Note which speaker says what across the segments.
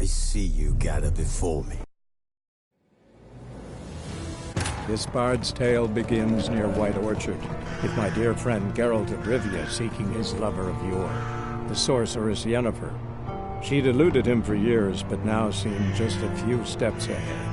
Speaker 1: I see you gather before me.
Speaker 2: This bard's tale begins near White Orchard, with my dear friend Geralt of Rivia seeking his lover of yore, the sorceress Yennefer. She'd eluded him for years, but now seemed just a few steps ahead.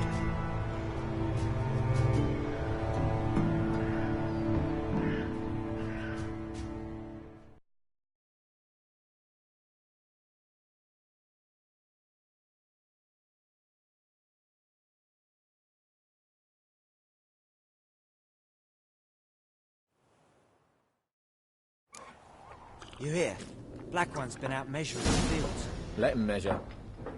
Speaker 3: You hear? Black One's been out measuring the fields.
Speaker 4: Let him measure.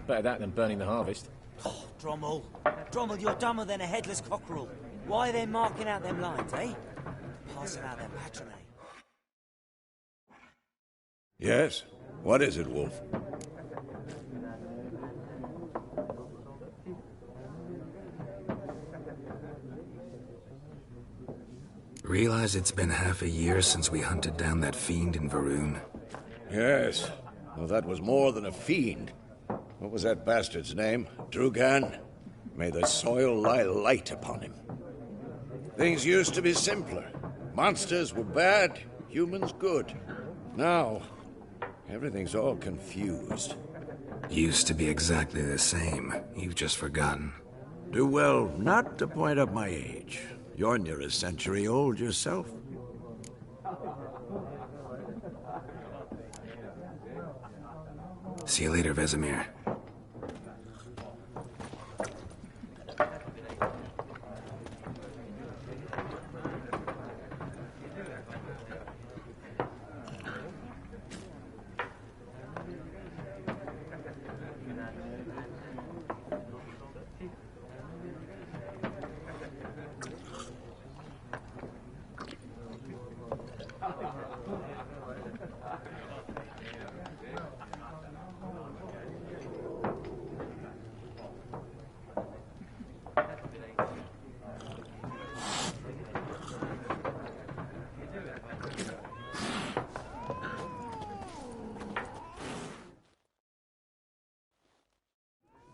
Speaker 4: Better that than burning the harvest.
Speaker 3: Oh, Drommel. Drommel, you're dumber than a headless cockerel. Why are they marking out them lines, eh? Passing out their patronage.
Speaker 5: Yes? What is it, Wolf?
Speaker 6: Realize it's been half a year since we hunted down that fiend in Varun?
Speaker 5: Yes. Well, that was more than a fiend. What was that bastard's name? Drugan? May the soil lie light upon him. Things used to be simpler. Monsters were bad, humans good. Now, everything's all confused.
Speaker 6: Used to be exactly the same. You've just forgotten.
Speaker 1: Do well not to point up my age. You're near a century old yourself.
Speaker 6: See you later, Vesemir.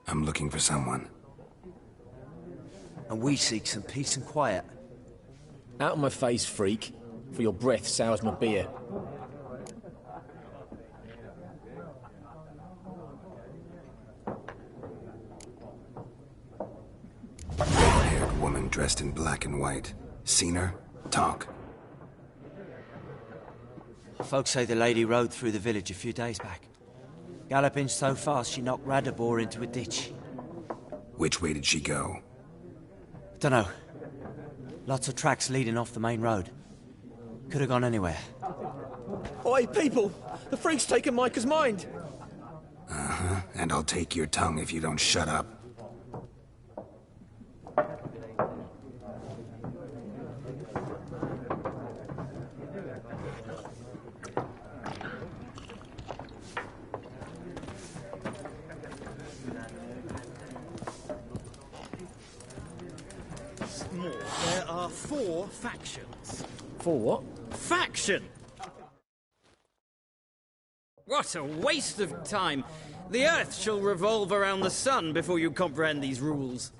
Speaker 6: I'm looking for someone.
Speaker 3: And we seek some peace and quiet.
Speaker 4: Out of my face, freak. For your breath sours my beer.
Speaker 6: Red-haired woman dressed in black and white. Seen her? Talk.
Speaker 3: Folks say the lady rode through the village a few days back. Galloping so fast she knocked Radabor into a ditch.
Speaker 6: Which way did she go?
Speaker 3: Dunno. Lots of tracks leading off the main road. Could have gone anywhere.
Speaker 4: Oi, people! The freak's taken Micah's mind!
Speaker 6: Uh-huh. And I'll take your tongue if you don't shut up.
Speaker 7: There are 4 factions.
Speaker 4: For what?
Speaker 7: Faction! What a waste of time! The Earth shall revolve around the sun before you comprehend these rules.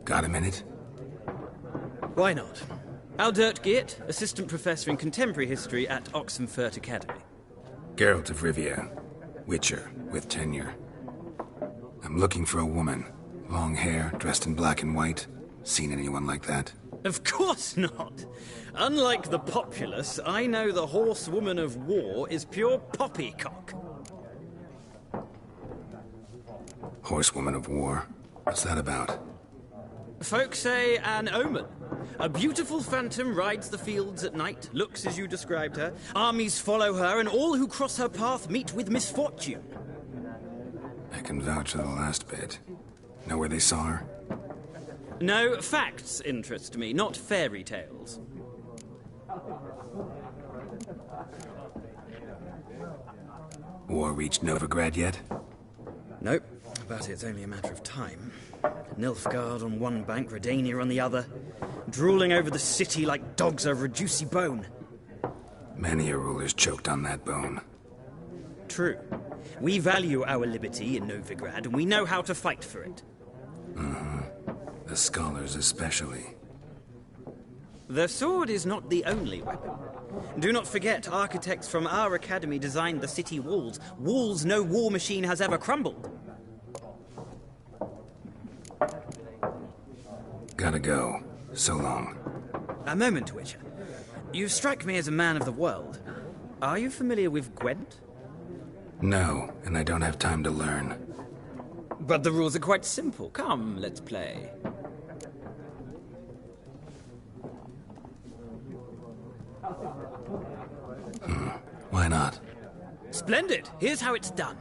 Speaker 6: Got a minute?
Speaker 7: Why not? Aldert Geert, Assistant Professor in Contemporary History at Oxenfurt Academy.
Speaker 6: Geralt of Rivia. Witcher, with tenure. I'm looking for a woman. Long hair, dressed in black and white. Seen anyone like that?
Speaker 7: Of course not! Unlike the populace, I know the horsewoman of war is pure poppycock.
Speaker 6: Horsewoman of war? What's that about?
Speaker 7: Folks say an omen. A beautiful phantom rides the fields at night, looks as you described her. Armies follow her, and all who cross her path meet with misfortune.
Speaker 6: I can vouch for the last bit. Know where they saw her?
Speaker 7: No, facts interest me, not fairy tales.
Speaker 6: War reached Novigrad yet?
Speaker 7: Nope, but it's only a matter of time. Nilfgaard on one bank, Redania on the other, drooling over the city like dogs over a juicy bone.
Speaker 6: Many a ruler's choked on that bone.
Speaker 7: True. We value our liberty in Novigrad, and we know how to fight for it.
Speaker 6: The scholars especially.
Speaker 7: The sword is not the only weapon. Do not forget, architects from our academy designed the city walls. Walls no war machine has ever crumbled.
Speaker 6: Gotta go. So long.
Speaker 7: A moment, Witcher. You strike me as a man of the world. Are you familiar with Gwent?
Speaker 6: No, and I don't have time to learn.
Speaker 7: But the rules are quite simple. Come, let's play.
Speaker 6: Why not?
Speaker 7: Splendid! Here's how it's done.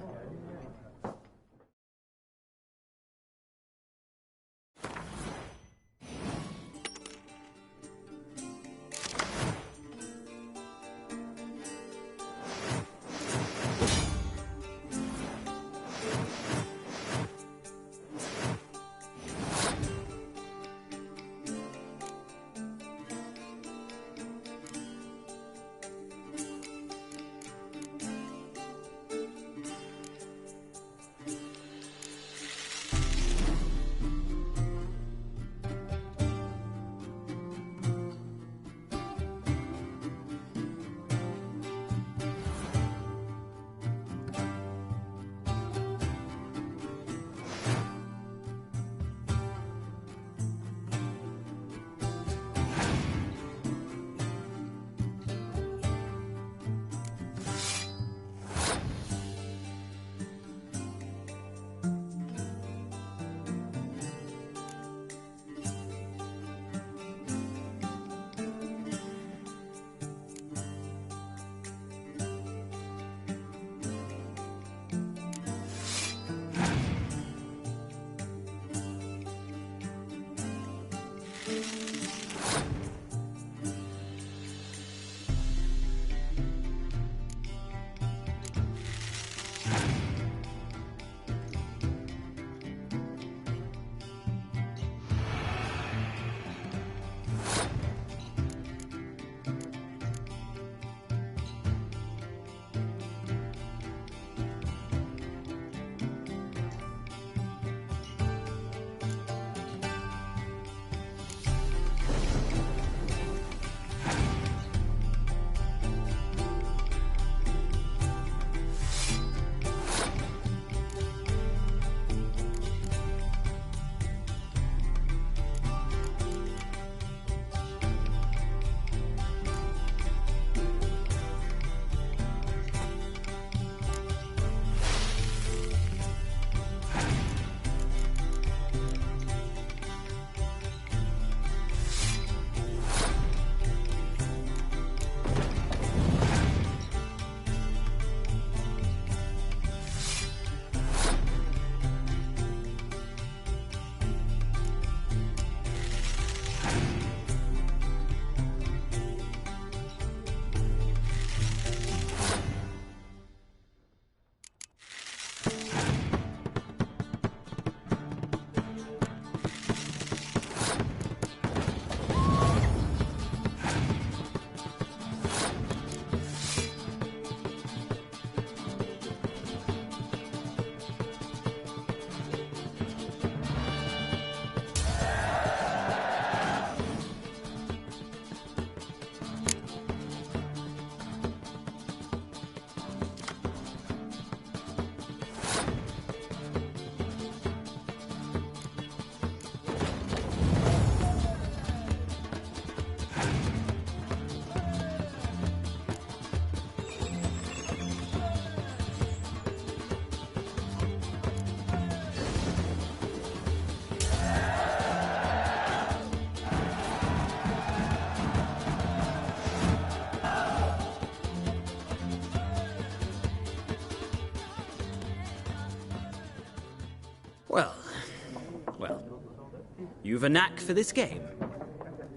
Speaker 7: You've a knack for this game.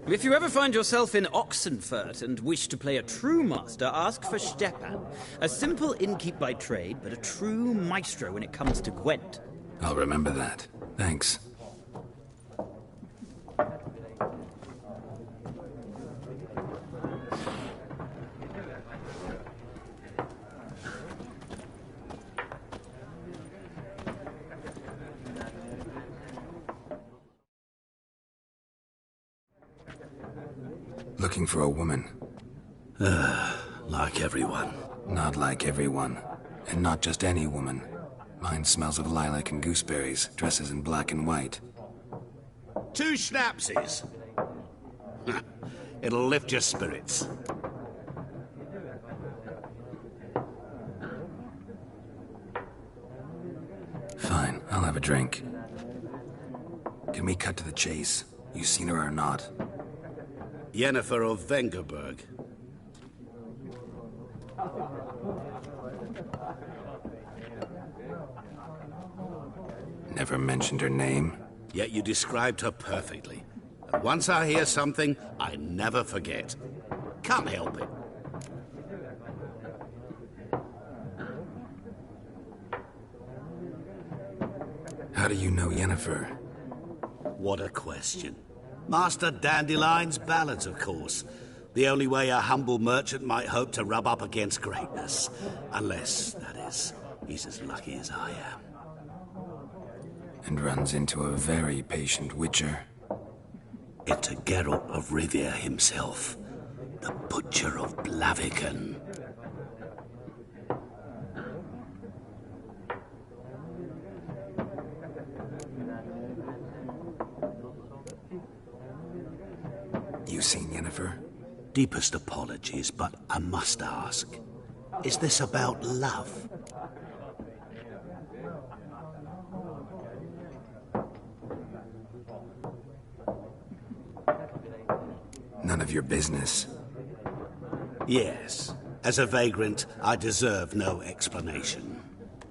Speaker 7: If you ever find yourself in Oxenfurt and wish to play a true master, ask for Stepan. A simple innkeep by trade, but a true maestro when it comes to Gwent.
Speaker 6: I'll remember that. Thanks. Looking for a woman.
Speaker 1: Like everyone.
Speaker 6: Not like everyone. And not just any woman. Mine smells of lilac and gooseberries, dresses in black and white.
Speaker 8: 2 schnapsies. It'll lift your spirits.
Speaker 6: Fine, I'll have a drink. Can we cut to the chase? You seen her or not?
Speaker 8: Yennefer of Vengerberg.
Speaker 6: Never mentioned her name.
Speaker 8: Yet you described her perfectly. And once I hear something, I never forget. Can't help it.
Speaker 6: How do you know Yennefer?
Speaker 8: What a question. Master Dandelion's ballads, of course. The only way a humble merchant might hope to rub up against greatness. Unless, that is, he's as lucky as I am.
Speaker 6: And runs into a very patient Witcher.
Speaker 8: Into Geralt of Rivia himself, the Butcher of Blaviken.
Speaker 6: You seen Yennefer?
Speaker 8: Deepest apologies, but I must ask. Is this about love?
Speaker 6: None of your business.
Speaker 8: Yes. As a vagrant, I deserve no explanation.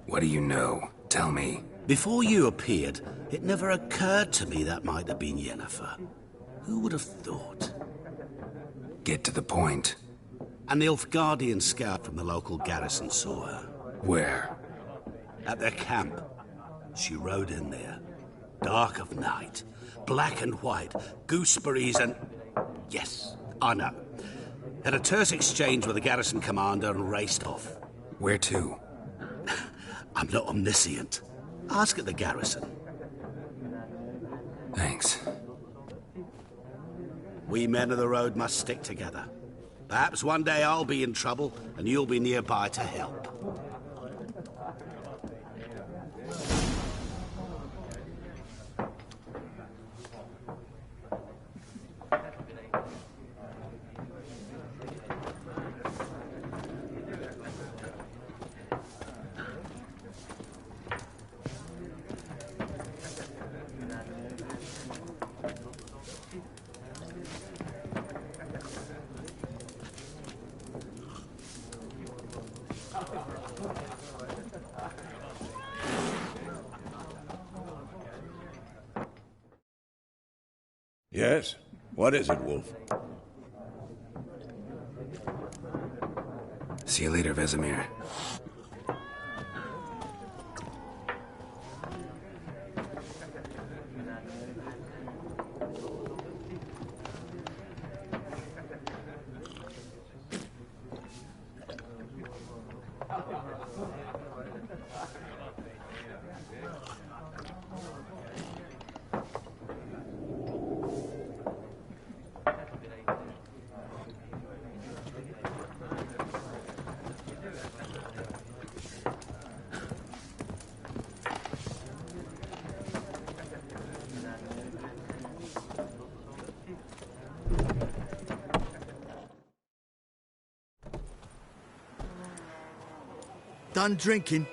Speaker 6: What do you know? Tell me.
Speaker 8: Before you appeared, it never occurred to me that might have been Yennefer. Who would have thought?
Speaker 6: Get to the point.
Speaker 8: An Nilfgaardian scout from the local garrison saw her.
Speaker 6: Where?
Speaker 8: At their camp. She rode in there. Dark of night. Black and white. Gooseberries and... Yes, I know. Had a terse exchange with the garrison commander and raced off.
Speaker 6: Where to?
Speaker 8: I'm not omniscient. Ask at the garrison.
Speaker 6: Thanks.
Speaker 8: We men of the road must stick together. Perhaps one day I'll be in trouble and you'll be nearby to help.
Speaker 5: Yes? What is it, Wolf?
Speaker 6: See you later, Vesemir.
Speaker 9: Done drinking?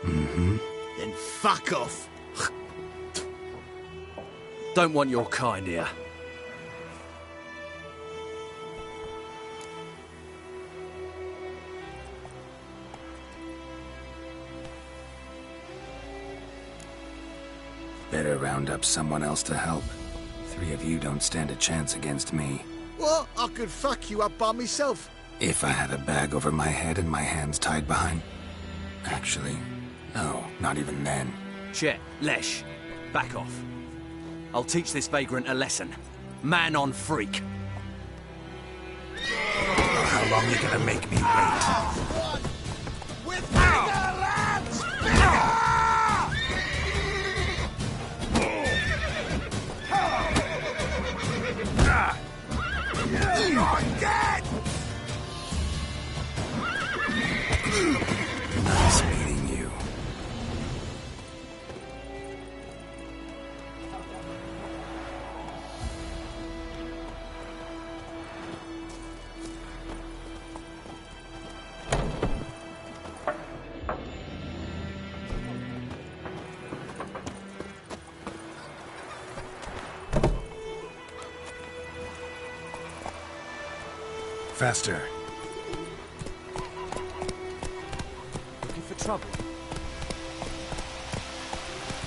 Speaker 6: Mm-hmm.
Speaker 9: Then fuck off.
Speaker 10: Don't want your kind here.
Speaker 6: Better round up someone else to help. 3 of you don't stand a chance against me.
Speaker 9: What? I could fuck you up by myself.
Speaker 6: If I had a bag over my head and my hands tied behind... Actually, no, not even then.
Speaker 10: Chet, Lesh, back off. I'll teach this vagrant a lesson. Man on freak.
Speaker 6: How long you gonna make me wait?
Speaker 9: With lads!
Speaker 6: faster.
Speaker 3: Looking for trouble?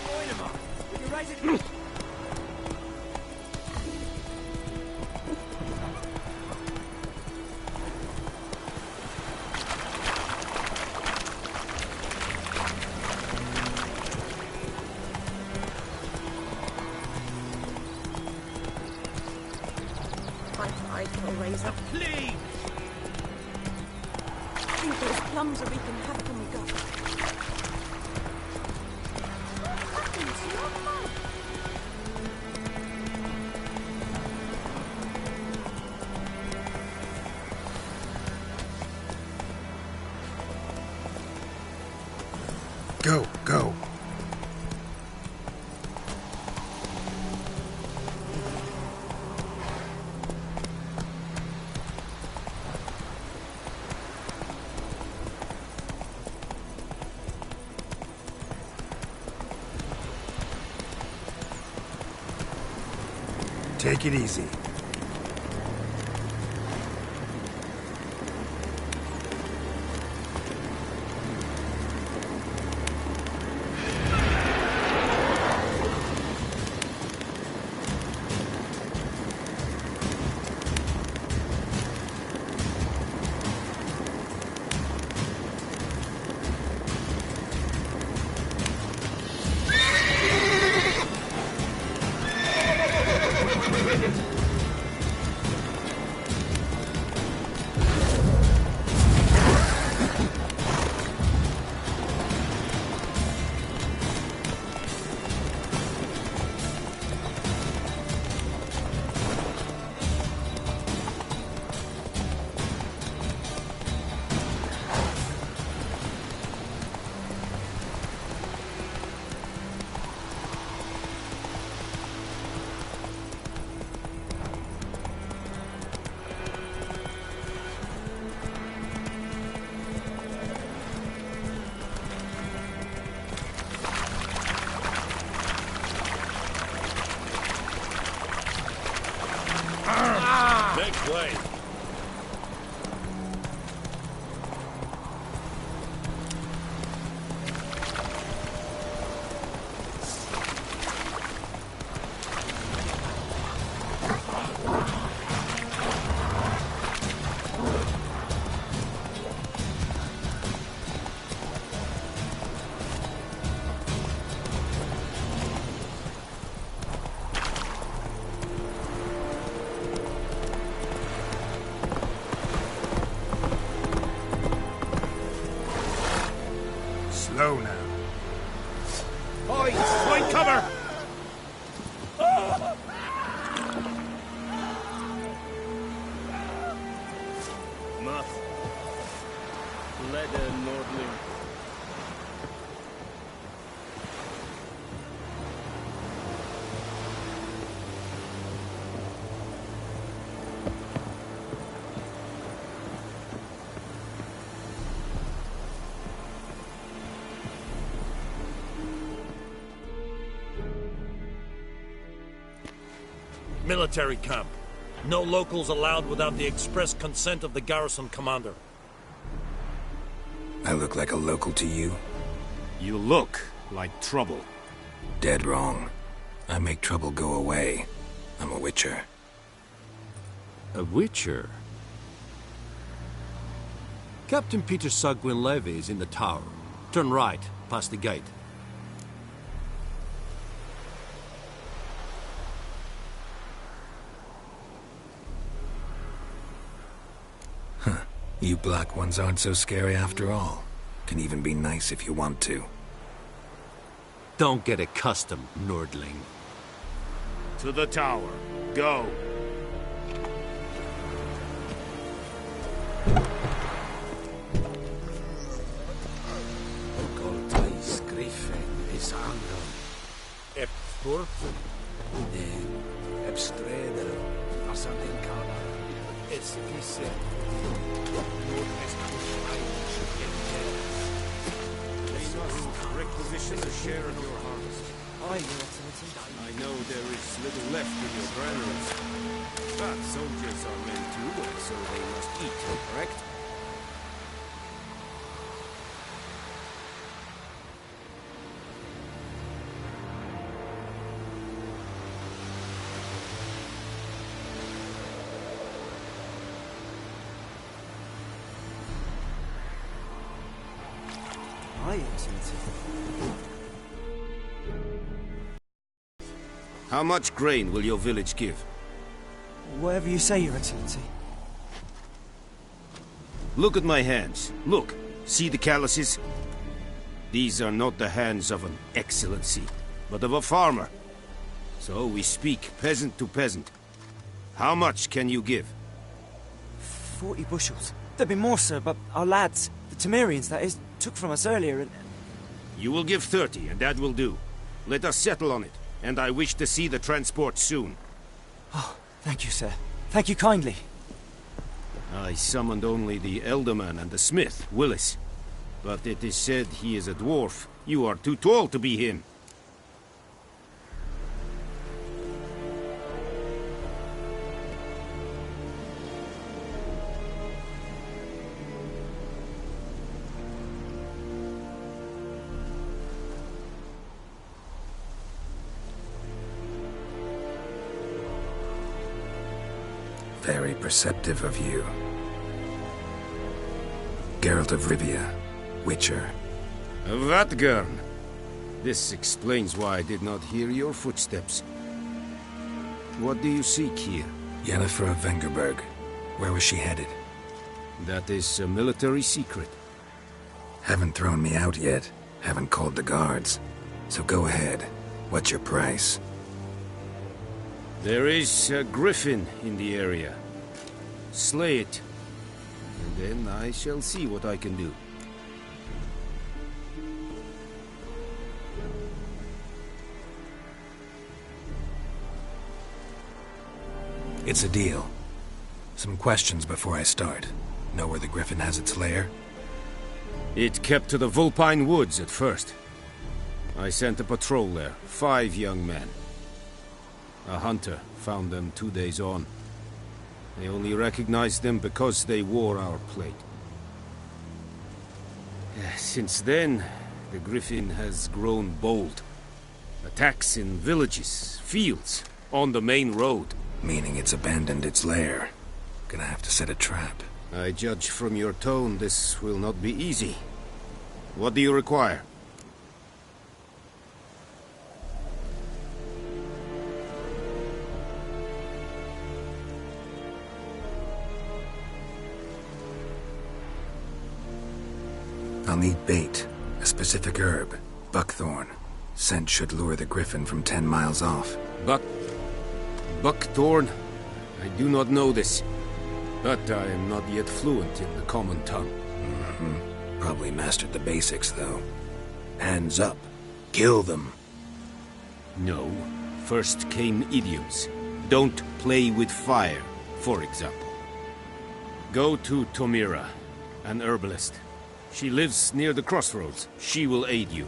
Speaker 3: Wait a moment. Will you raise it?
Speaker 11: My pride will raise up.
Speaker 3: Please!
Speaker 11: I think those plums are wreaking havoc on my gut.
Speaker 6: Go, go. Take it easy.
Speaker 12: Make way.
Speaker 6: Slow now.
Speaker 12: Oi! Find cover!
Speaker 13: Muff. Leather Nordling.
Speaker 12: Military camp. No locals allowed without the express consent of the garrison commander.
Speaker 6: I look like a local to you?
Speaker 13: You look like trouble.
Speaker 6: Dead wrong. I make trouble go away. I'm a Witcher.
Speaker 14: A Witcher? Captain Peter Sagwin Levy is in the tower. Turn right, past the gate.
Speaker 6: You black ones aren't so scary after all. Can even be nice if you want to.
Speaker 14: Don't get accustomed, Nordling.
Speaker 13: To the tower. Go.
Speaker 5: Occultais griffin is angle.
Speaker 12: Ep Thorfinn.
Speaker 5: De Ebstreder. Asan Kana.
Speaker 12: It's Pise.
Speaker 13: Requisition a share of your harvest.
Speaker 3: Aye, Your Excellency.
Speaker 13: I know there is little left in your granaries. But soldiers are men too, and so they must eat, correct?
Speaker 3: Aye, Your Excellency.
Speaker 13: How much grain will your village give?
Speaker 3: Whatever you say, Your Excellency.
Speaker 13: Look at my hands. Look. See the calluses? These are not the hands of an excellency, but of a farmer. So we speak peasant to peasant. How much can you give?
Speaker 3: 40 bushels. There'd be more, sir, but our lads, the Temerians, that is, took from us earlier and...
Speaker 13: You will give 30, and that will do. Let us settle on it, and I wish to see the transport soon.
Speaker 3: Oh, thank you, sir. Thank you kindly.
Speaker 13: I summoned only the Elderman and the smith, Willis. But it is said he is a dwarf. You are too tall to be him.
Speaker 6: Very perceptive of you. Geralt of Rivia, Witcher.
Speaker 13: Vatgern. This explains why I did not hear your footsteps. What do you seek here?
Speaker 6: Yennefer of Vengerberg. Where was she headed?
Speaker 13: That is a military secret.
Speaker 6: Haven't thrown me out yet. Haven't called the guards. So go ahead. What's your price?
Speaker 13: There is a griffin in the area. Slay it. And then I shall see what I can do.
Speaker 6: It's a deal. Some questions before I start. Know where the griffin has its lair?
Speaker 13: It kept to the Vulpine Woods at first. I sent a patrol there, 5 young men. A hunter found them 2 days on. They only recognized them because they wore our plate. Since then, the griffin has grown bold. Attacks in villages, fields, on the main road.
Speaker 6: Meaning it's abandoned its lair. Gonna have to set a trap.
Speaker 13: I judge from your tone this will not be easy. What do you require?
Speaker 6: I'll need bait, a specific herb, buckthorn. Scent should lure the griffin from 10 miles off.
Speaker 13: Buckthorn? I do not know this, but I am not yet fluent in the common tongue.
Speaker 6: Probably mastered the basics, though. Hands up. Kill them.
Speaker 13: No. First came idioms. Don't play with fire, for example. Go to Tomira, an herbalist. She lives near the crossroads. She will aid you.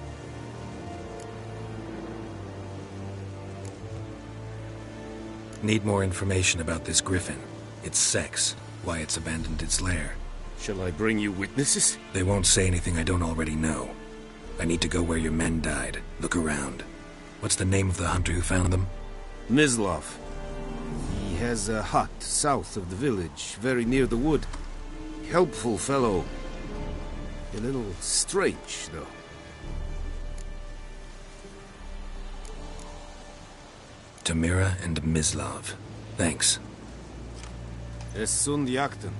Speaker 6: Need more information about this griffin. Its sex, why it's abandoned its lair.
Speaker 13: Shall I bring you witnesses?
Speaker 6: They won't say anything I don't already know. I need to go where your men died. Look around. What's the name of the hunter who found them?
Speaker 13: Mislov. He has a hut south of the village, very near the wood. Helpful fellow. A little strange, though.
Speaker 6: Tamira and Mislov. Thanks.
Speaker 13: Es sunt jakten.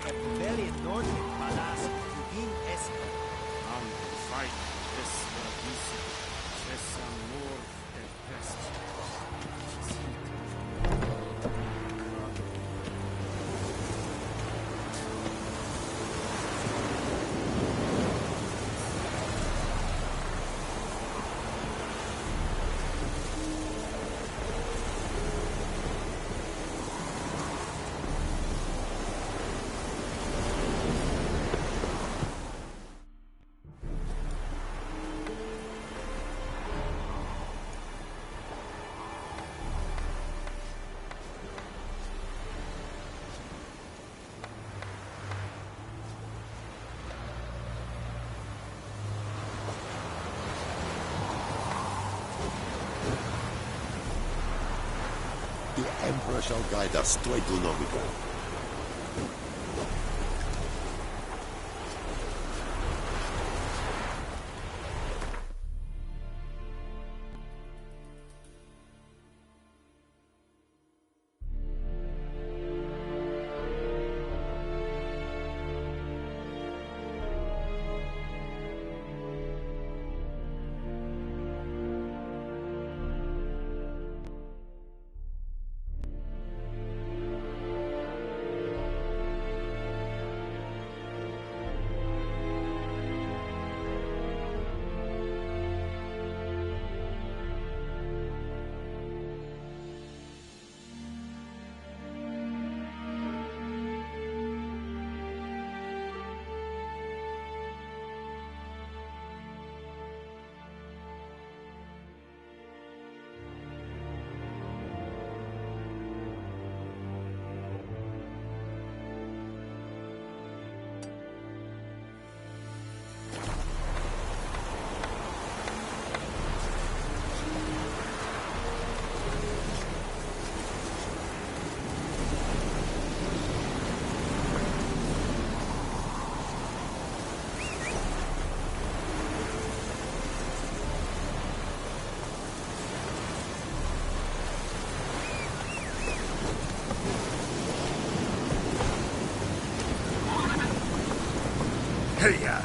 Speaker 3: Rebellion Nordwind, alas, Hugin Esk.
Speaker 13: Fight this this amor pest.
Speaker 15: The Emperor shall guide us to Novigrad. Hey-ya!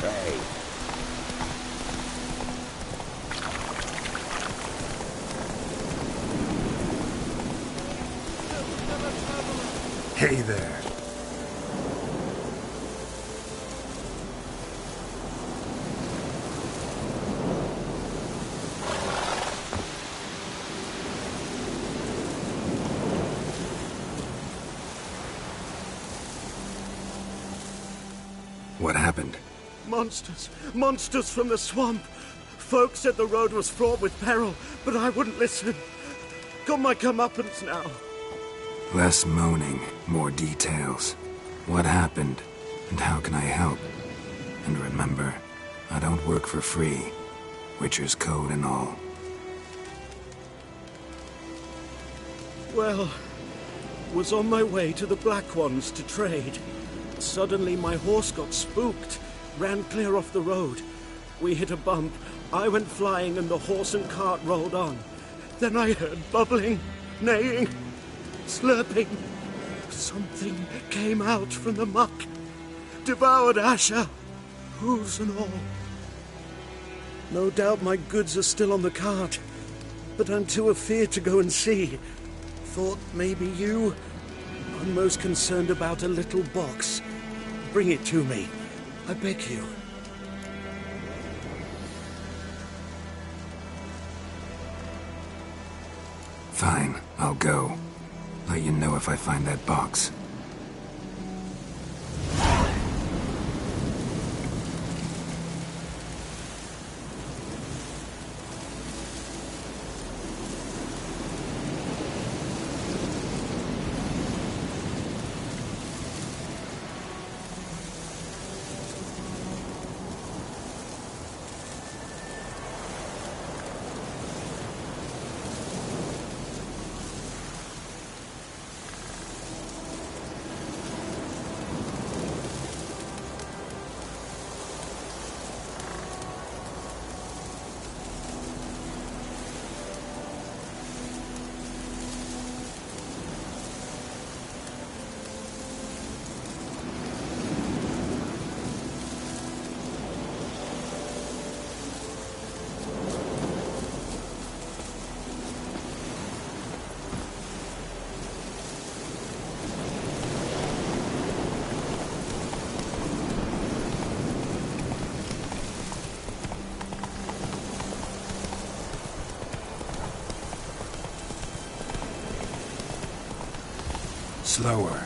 Speaker 15: Hey! Hey there.
Speaker 6: What happened?
Speaker 9: Monsters! Monsters from the swamp! Folk said the road was fraught with peril, but I wouldn't listen. Got my comeuppance now.
Speaker 6: Less moaning, more details. What happened, and how can I help? And remember, I don't work for free. Witcher's code and all.
Speaker 9: Well, was on my way to the Black Ones to trade. Suddenly my horse got spooked, ran clear off the road. We hit a bump, I went flying and the horse and cart rolled on. Then I heard bubbling, neighing, slurping. Something came out from the muck, devoured Asher, hooves and all. No doubt my goods are still on the cart, but I'm too afeard to go and see. Thought maybe you... I'm most concerned about a little box. Bring it to me, I beg you.
Speaker 6: Fine, I'll go. Let you know if I find that box. slower.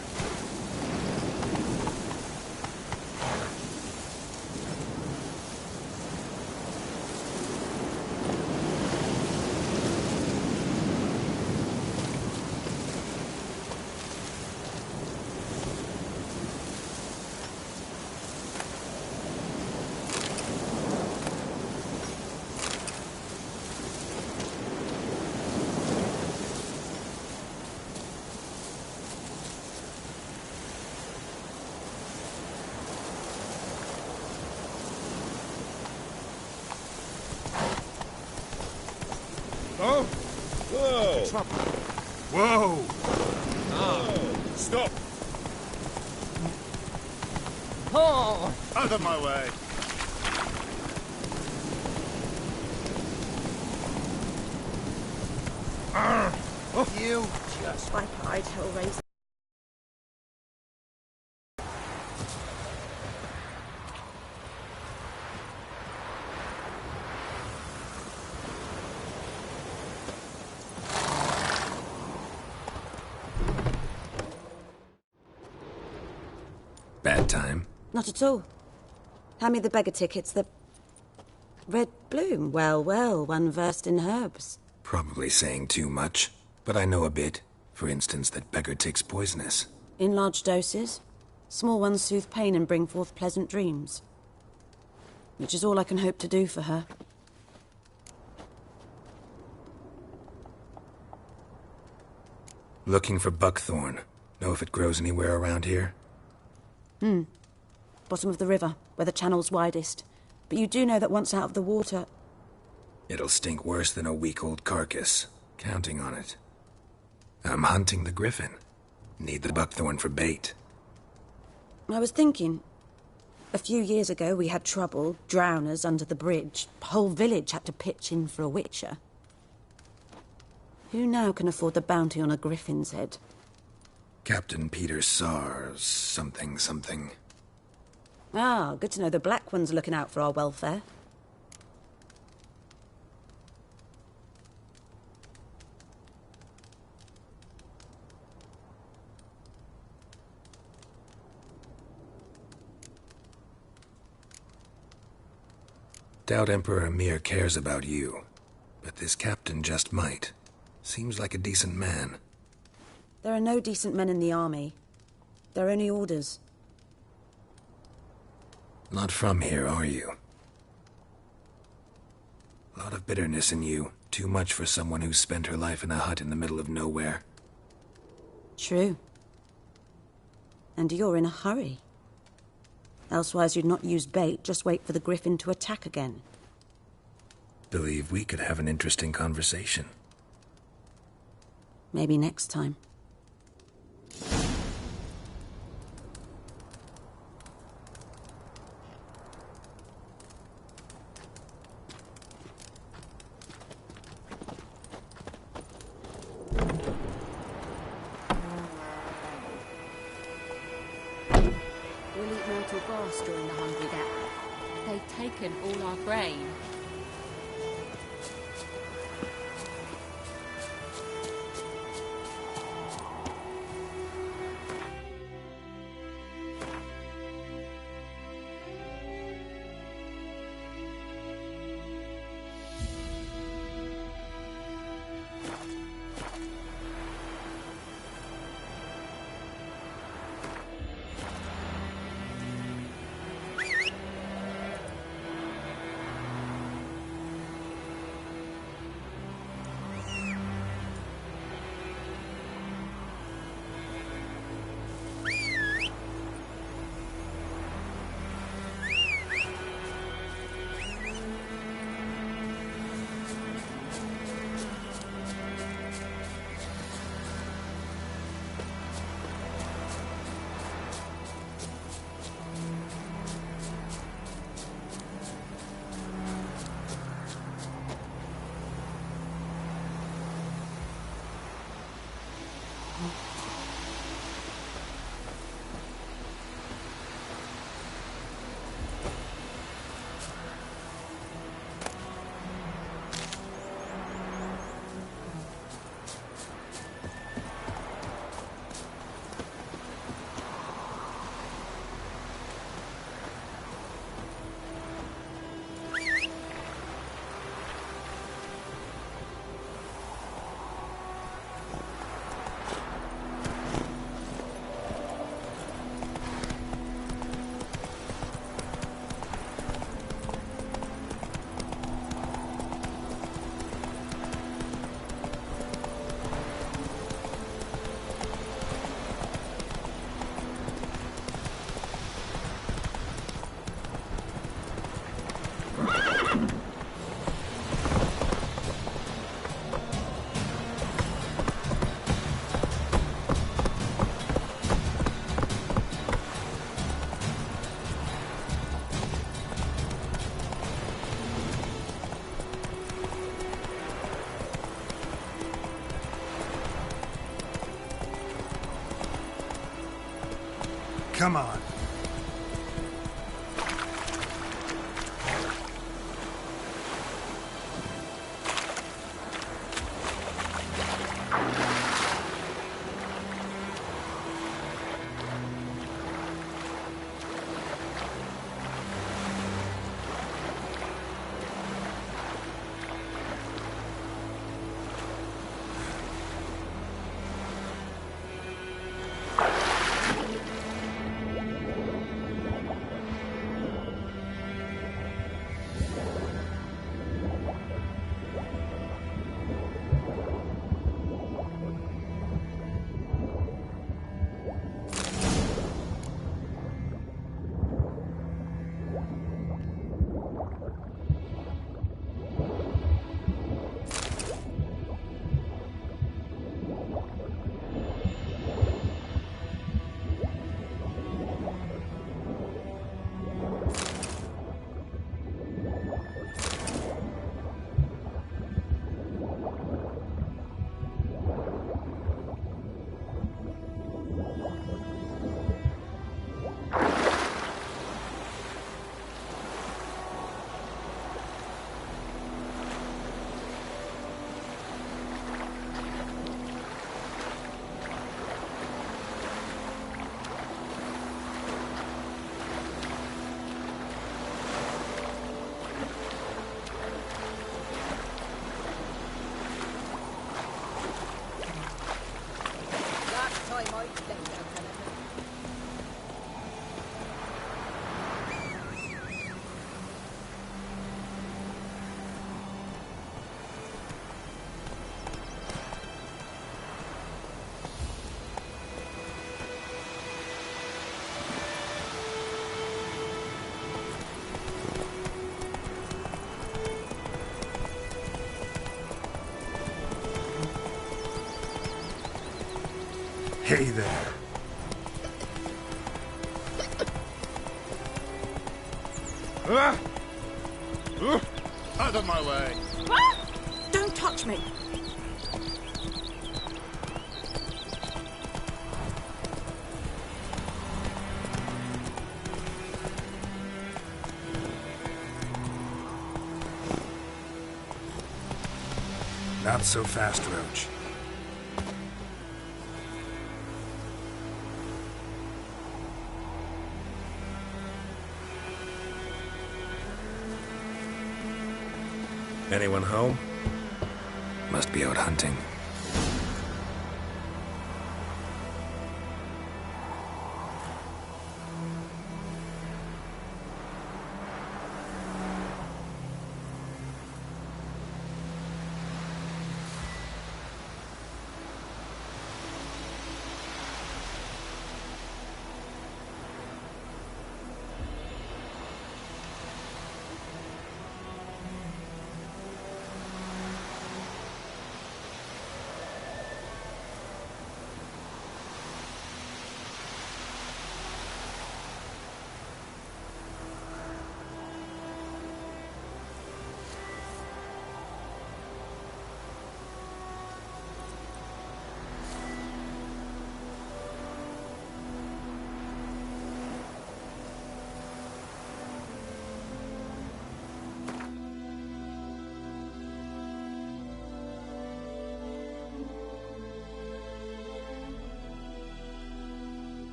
Speaker 16: Oh! Whoa!
Speaker 3: Trouble.
Speaker 16: Whoa! Oh! Stop!
Speaker 11: Oh!
Speaker 16: Out of my way!
Speaker 11: You just my pride, Hellraiser.
Speaker 6: Bad time?
Speaker 17: Not at all. Hand me the beggar tickets, the red bloom. Well, well, one versed in herbs.
Speaker 6: Probably saying too much, but I know a bit. For instance, that beggar tick's poisonous.
Speaker 17: In large doses. Small ones soothe pain and bring forth pleasant dreams. Which is all I can hope to do for her.
Speaker 6: Looking for buckthorn. Know if it grows anywhere around here?
Speaker 17: Bottom of the river, where the channel's widest. But you do know that once out of the water...
Speaker 6: It'll stink worse than a week-old carcass. Counting on it. I'm hunting the griffin. Need the buckthorn for bait.
Speaker 17: I was thinking... A few years ago we had trouble, drowners under the bridge. Whole village had to pitch in for a witcher. Who now can afford the bounty on a griffin's head?
Speaker 6: Captain Peter Sars, something.
Speaker 17: Ah, good to know the Black One's looking out for our welfare.
Speaker 6: Doubt Emperor Emir cares about you, but this captain just might. Seems like a decent man.
Speaker 17: There are no decent men in the army. They're only orders.
Speaker 6: Not from here, are you? A lot of bitterness in you. Too much for someone who spent her life in a hut in the middle of nowhere.
Speaker 17: True. And you're in a hurry. Elsewise you'd not use bait, just wait for the griffin to attack again.
Speaker 6: Believe we could have an interesting conversation.
Speaker 17: Maybe next time.
Speaker 11: We'll eat mortal grass during the hungry gap. They've taken all our grain.
Speaker 18: Come on. Hey there.
Speaker 16: Out of my way.
Speaker 17: Don't touch me.
Speaker 18: Not so fast, Roach. Anyone home?
Speaker 6: Must be out hunting.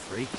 Speaker 10: Freak.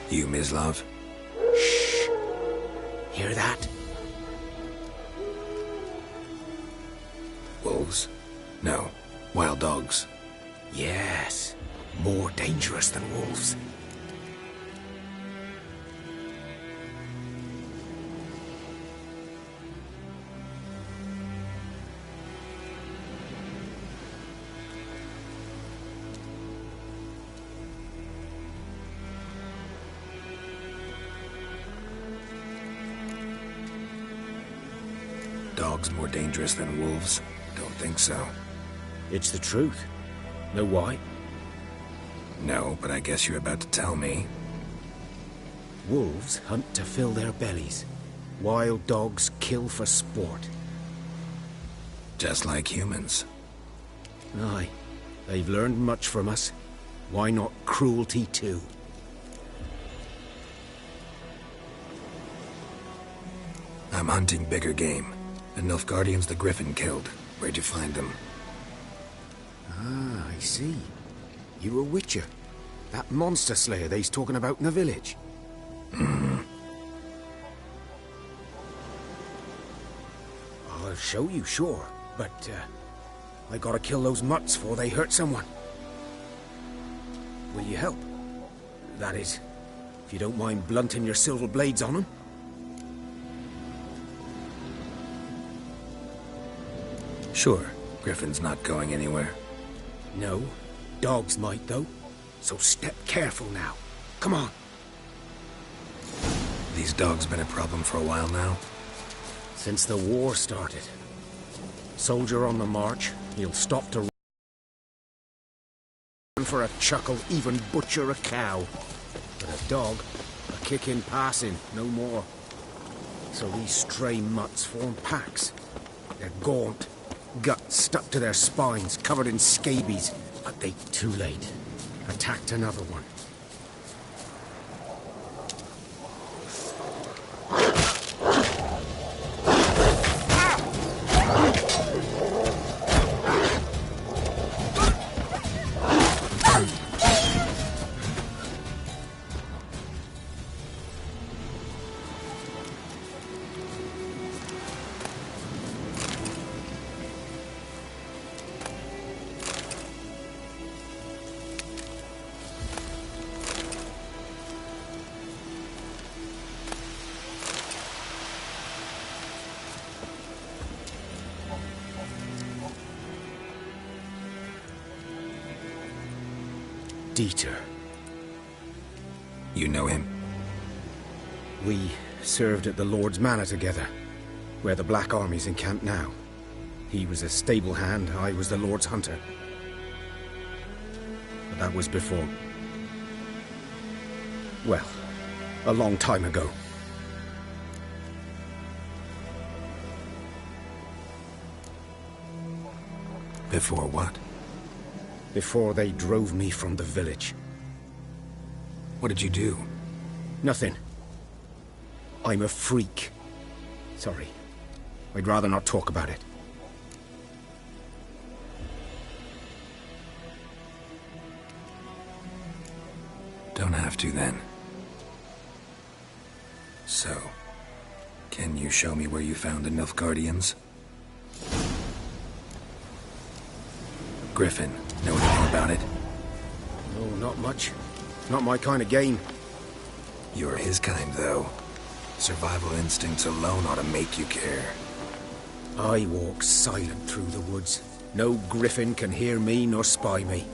Speaker 6: You, Mislav?
Speaker 4: Shh. Hear that?
Speaker 6: Wolves? No. Wild dogs.
Speaker 4: Yes. More dangerous than wolves.
Speaker 6: Dogs more dangerous than wolves? Don't think so.
Speaker 4: It's the truth. Know why?
Speaker 6: No, but I guess you're about to tell me.
Speaker 4: Wolves hunt to fill their bellies. Wild dogs kill for sport.
Speaker 6: Just like humans.
Speaker 4: Aye. They've learned much from us. Why not cruelty too?
Speaker 6: I'm hunting bigger game. The Nilfgaardians the Griffin killed. Where'd you find them?
Speaker 4: Ah, I see. You're a Witcher. That monster slayer they's talking about in the village. I'll show you, sure. But, I gotta kill those mutts before they hurt someone. Will you help? That is, if you don't mind blunting your silver blades on them.
Speaker 6: Sure. Griffin's not going anywhere.
Speaker 4: No. Dogs might, though. So step careful now. Come on.
Speaker 6: These dogs been a problem for a while now?
Speaker 4: Since the war started. Soldier on the march, he'll stop to run for a chuckle, even butcher a cow. But a dog, a kick in passing, no more. So these stray mutts form packs. They're gaunt. Guts stuck to their spines, covered in scabies. But they too late. Attacked another one. Dieter.
Speaker 6: You know him?
Speaker 4: We served at the Lord's Manor together, where the Black Army's encamped now. He was a stable hand, I was the Lord's hunter. But that was before... well, a long time ago.
Speaker 6: Before what?
Speaker 4: Before they drove me from the village.
Speaker 6: What did you do?
Speaker 4: Nothing. I'm a freak. Sorry. I'd rather not talk about it.
Speaker 6: Don't have to, then. So, can you show me where you found the Nilfgaardians? Griffin, know anything about it?
Speaker 4: No, not much. Not my kind of game.
Speaker 6: You're his kind, though. Survival instincts alone ought to make you care.
Speaker 4: I walk silent through the woods. No griffin can hear me nor spy me.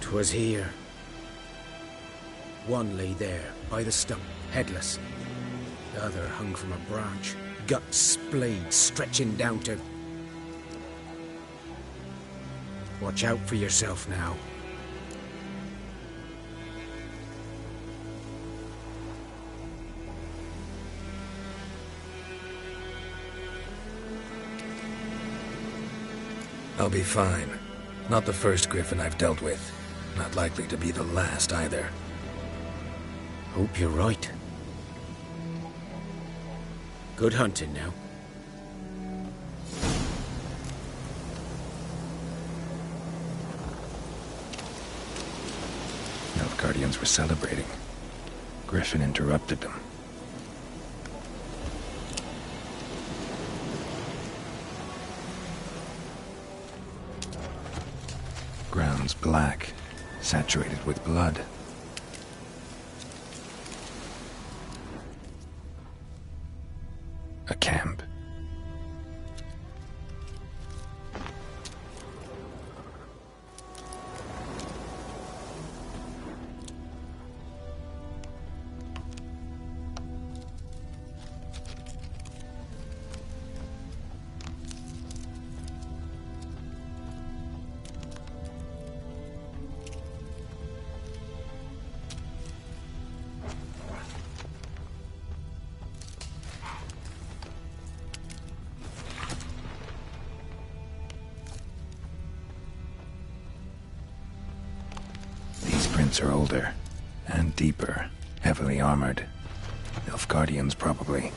Speaker 4: 'Twas here. One lay there, by the stump, headless. The other hung from a branch, guts splayed, stretching down to... Watch out for yourself now.
Speaker 6: I'll be fine. Not the first griffin I've dealt with. Not likely to be the last either.
Speaker 4: Hope you're right. Good hunting now.
Speaker 6: Nilfgaardians were celebrating. Griffin interrupted them. Ground's black, saturated with blood. A camp. Are older and deeper, heavily armored. Nilfgaardians, probably.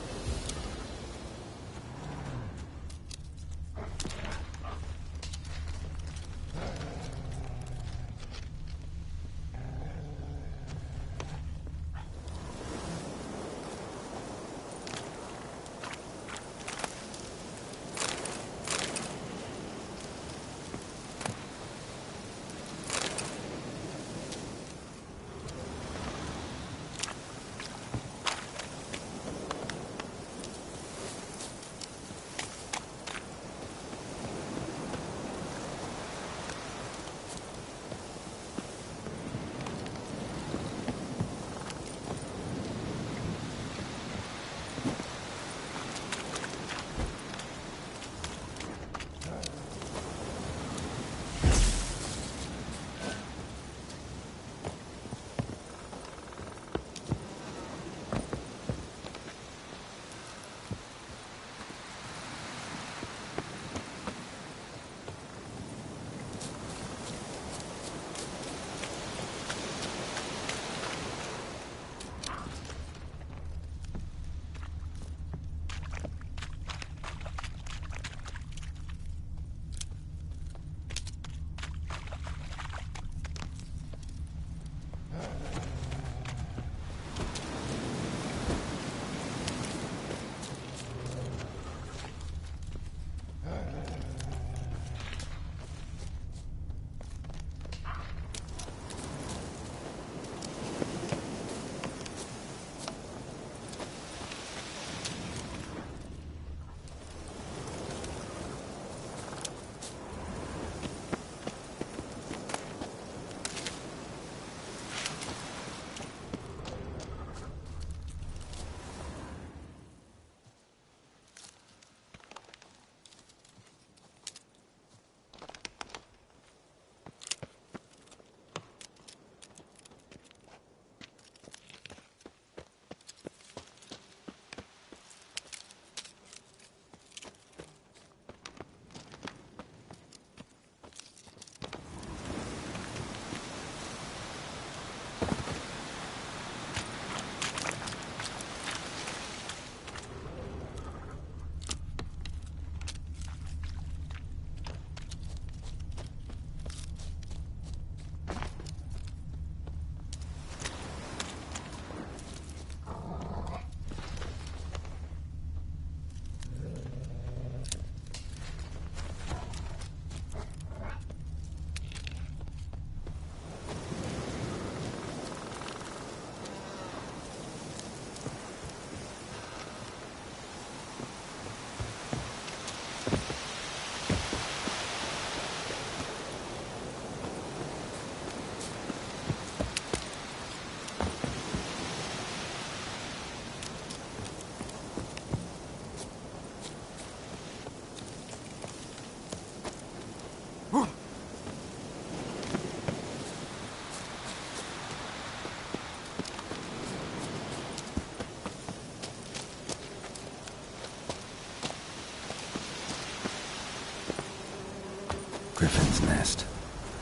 Speaker 6: nest.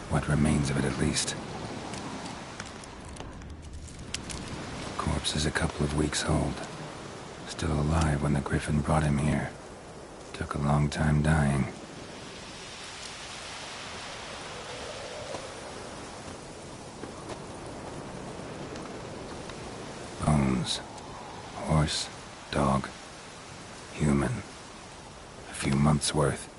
Speaker 6: What remains of it, at least. Corpse is a couple of weeks old. Still alive when the Griffin brought him here. Took a long time dying. Bones. Horse, dog, human. A few months' worth.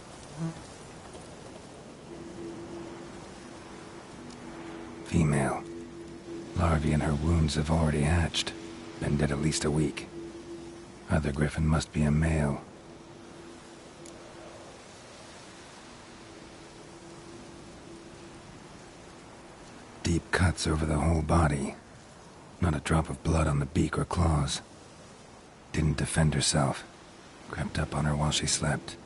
Speaker 6: Female. Larvae in her wounds have already hatched. Been dead at least a week. Other Griffin must be a male. Deep cuts over the whole body. Not a drop of blood on the beak or claws. Didn't defend herself. Crept up on her while she slept.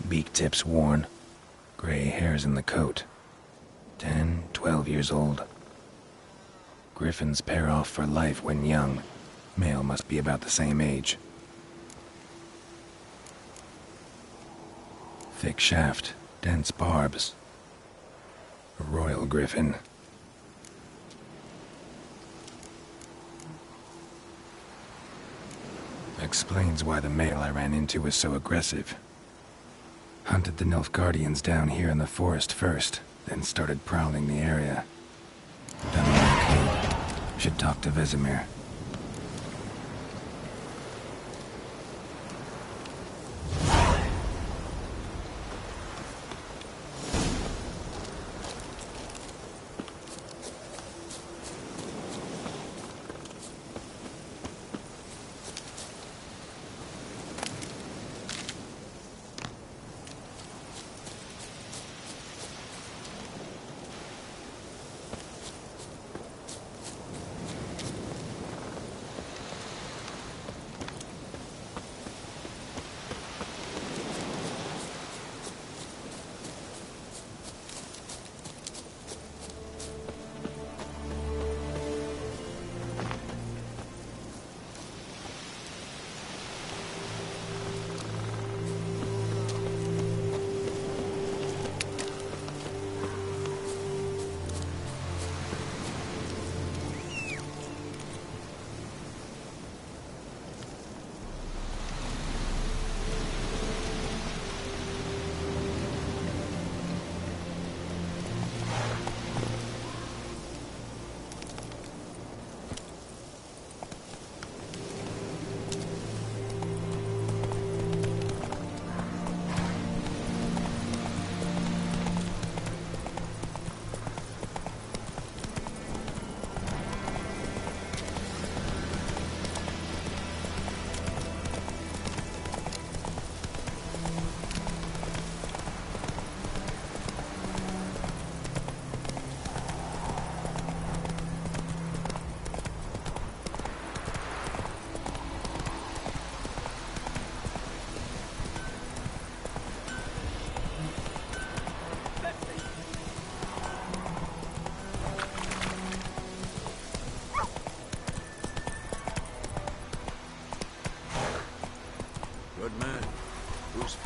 Speaker 6: Beak tips worn. Gray hairs in the coat. 10, 12 years old. Griffins pair off for life when young. Male must be about the same age. Thick shaft, dense barbs. A royal griffin. Explains why the male I ran into was so aggressive. Hunted the Nilfgaardians down here in the forest first, then started prowling the area. Done what I could. Should talk to Vesemir.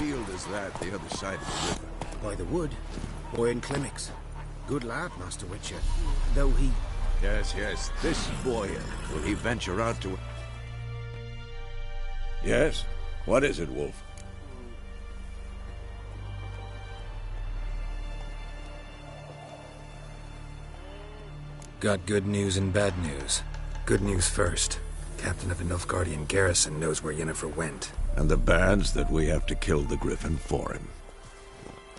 Speaker 1: field is that the other side of the river?
Speaker 4: By the wood. Boy in Climmix. Good lad, Master Witcher. Though he...
Speaker 1: Yes, yes, this Boyan. Will he venture out to... Yes? What is it, Wolf?
Speaker 6: Got good news and bad news. Good news first. Captain of the Nilfgaardian garrison knows where Yennefer went.
Speaker 1: And the bad's that we have to kill the Griffin for him.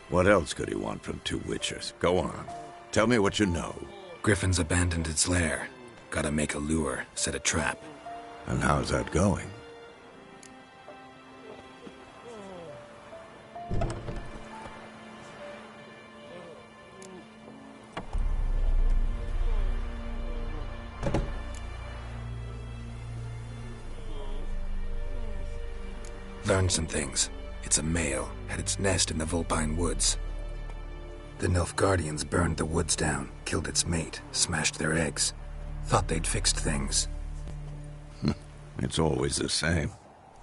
Speaker 1: What else could he want from two Witchers? Go on. Tell me what you know.
Speaker 6: Griffin's abandoned its lair. Gotta make a lure, set a trap.
Speaker 1: And how's that going?
Speaker 6: Learned some things. It's a male, had its nest in the Vulpine Woods. The Nilfgaardians burned the woods down, killed its mate, smashed their eggs. Thought they'd fixed things.
Speaker 1: It's always the same.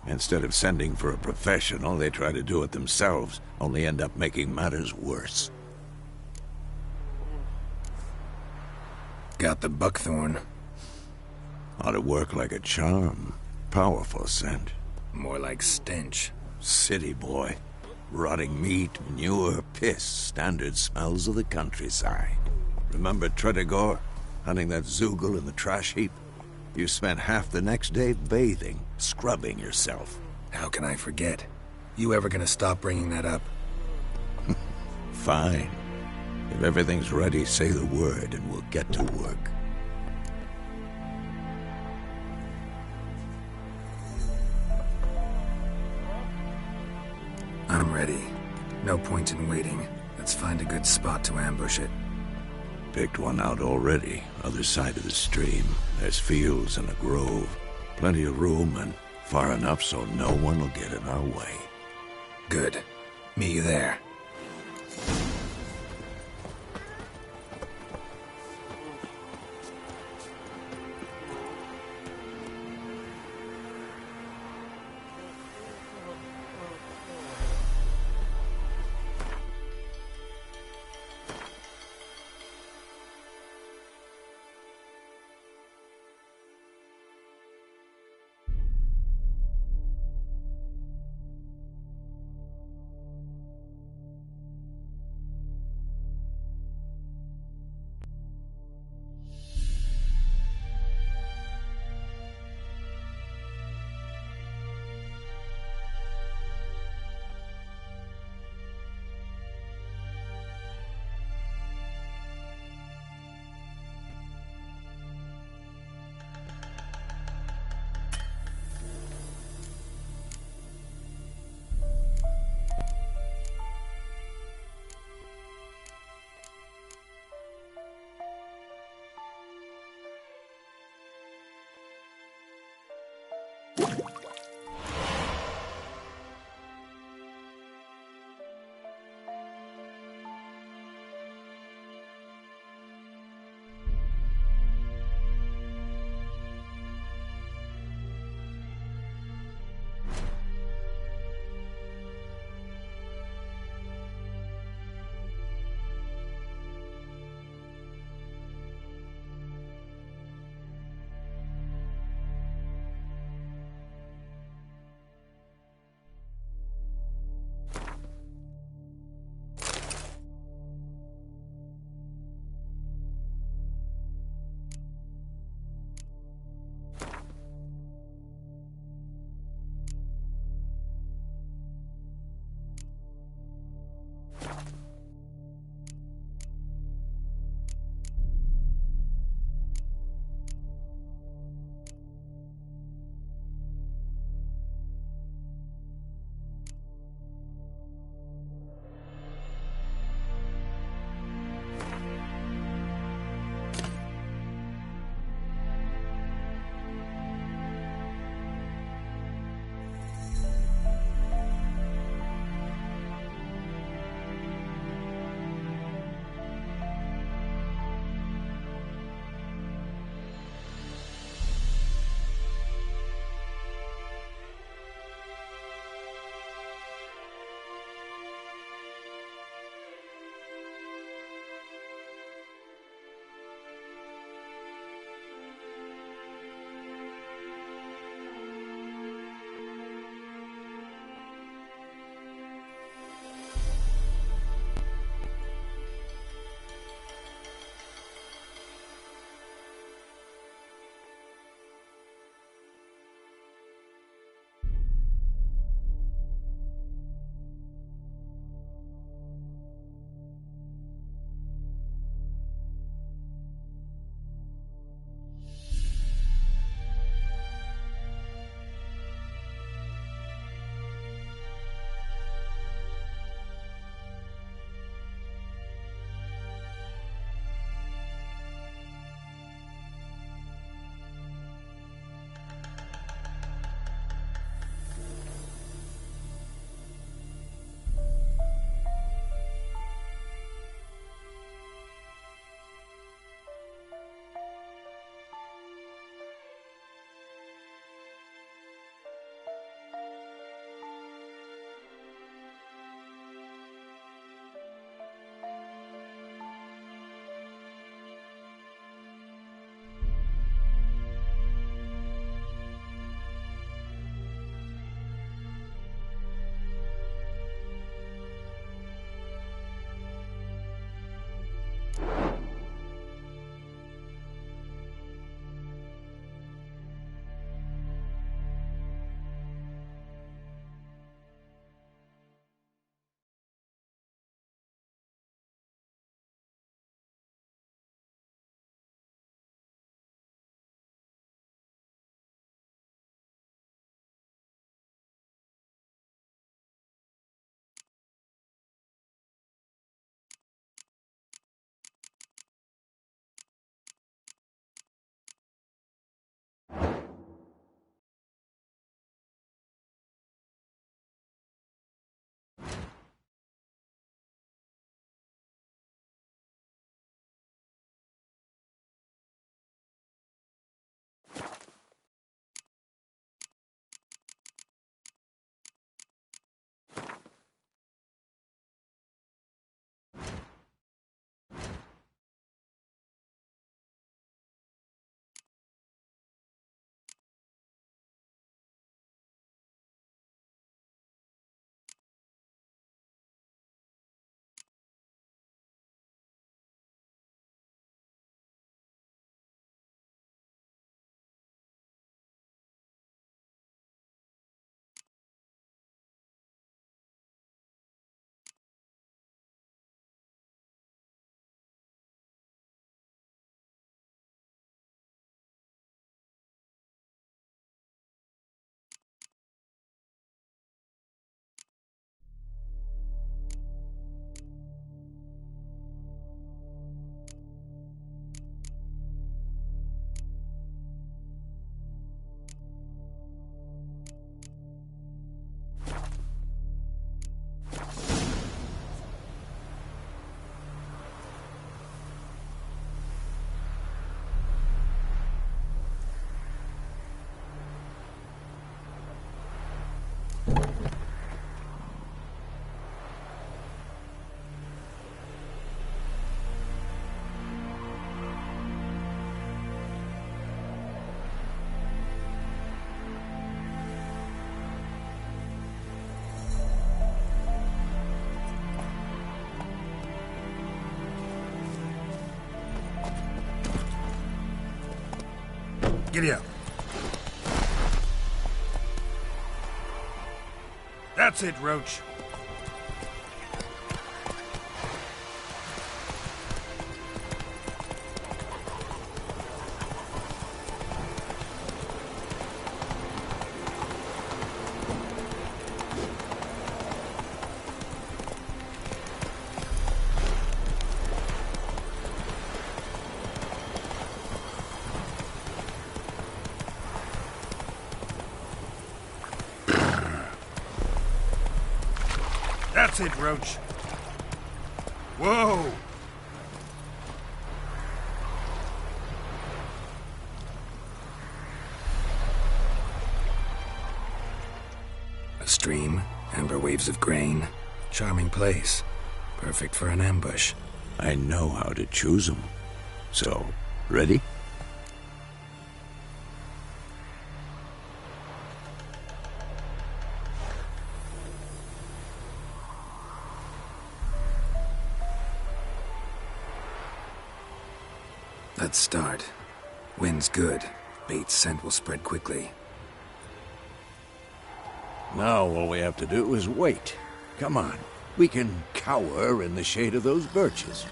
Speaker 1: Instead of sending for a professional, they try to do it themselves, only end up making matters worse.
Speaker 6: Got the buckthorn.
Speaker 1: Ought to work like a charm. Powerful scent.
Speaker 6: More like stench.
Speaker 1: City boy. Rotting meat, manure, piss. Standard smells of the countryside. Remember Tretogor? Hunting that Zoogle in the trash heap? You spent half the next day bathing, scrubbing yourself.
Speaker 6: How can I forget? You ever gonna stop bringing that up?
Speaker 1: Fine. If everything's ready, say the word and we'll get to work.
Speaker 6: I'm ready. No point in waiting. Let's find a good spot to ambush it.
Speaker 1: Picked one out already. Other side of the stream. There's fields and a grove. Plenty of room and far enough so no one will get in our way.
Speaker 6: Good. Meet you there.
Speaker 18: Giddy up. That's it, Roach. That's it, Roach. Whoa!
Speaker 6: A stream, amber waves of grain. Charming place. Perfect for an ambush.
Speaker 1: I know how to choose them. So, ready?
Speaker 6: Let's start. Wind's good. Bait's scent will spread quickly.
Speaker 1: Now all we have to do is wait. Come on. We can cower in the shade of those birches.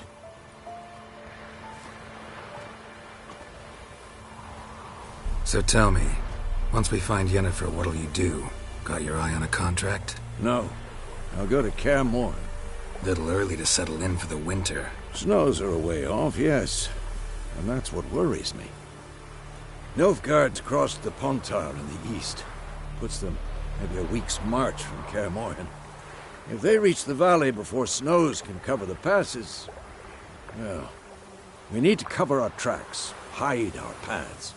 Speaker 6: So tell me, once we find Yennefer, what'll you do? Got your eye on a contract?
Speaker 1: No. I'll go to Kaer Morhen.
Speaker 6: Little early to settle in for the winter.
Speaker 1: Snows are a way off, yes. And that's what worries me. Nilfgaard's crossed the Pontar in the east. Puts them maybe a week's march from Kaer Morhen. If they reach the valley before snows can cover the passes, well, we need to cover our tracks, hide our paths.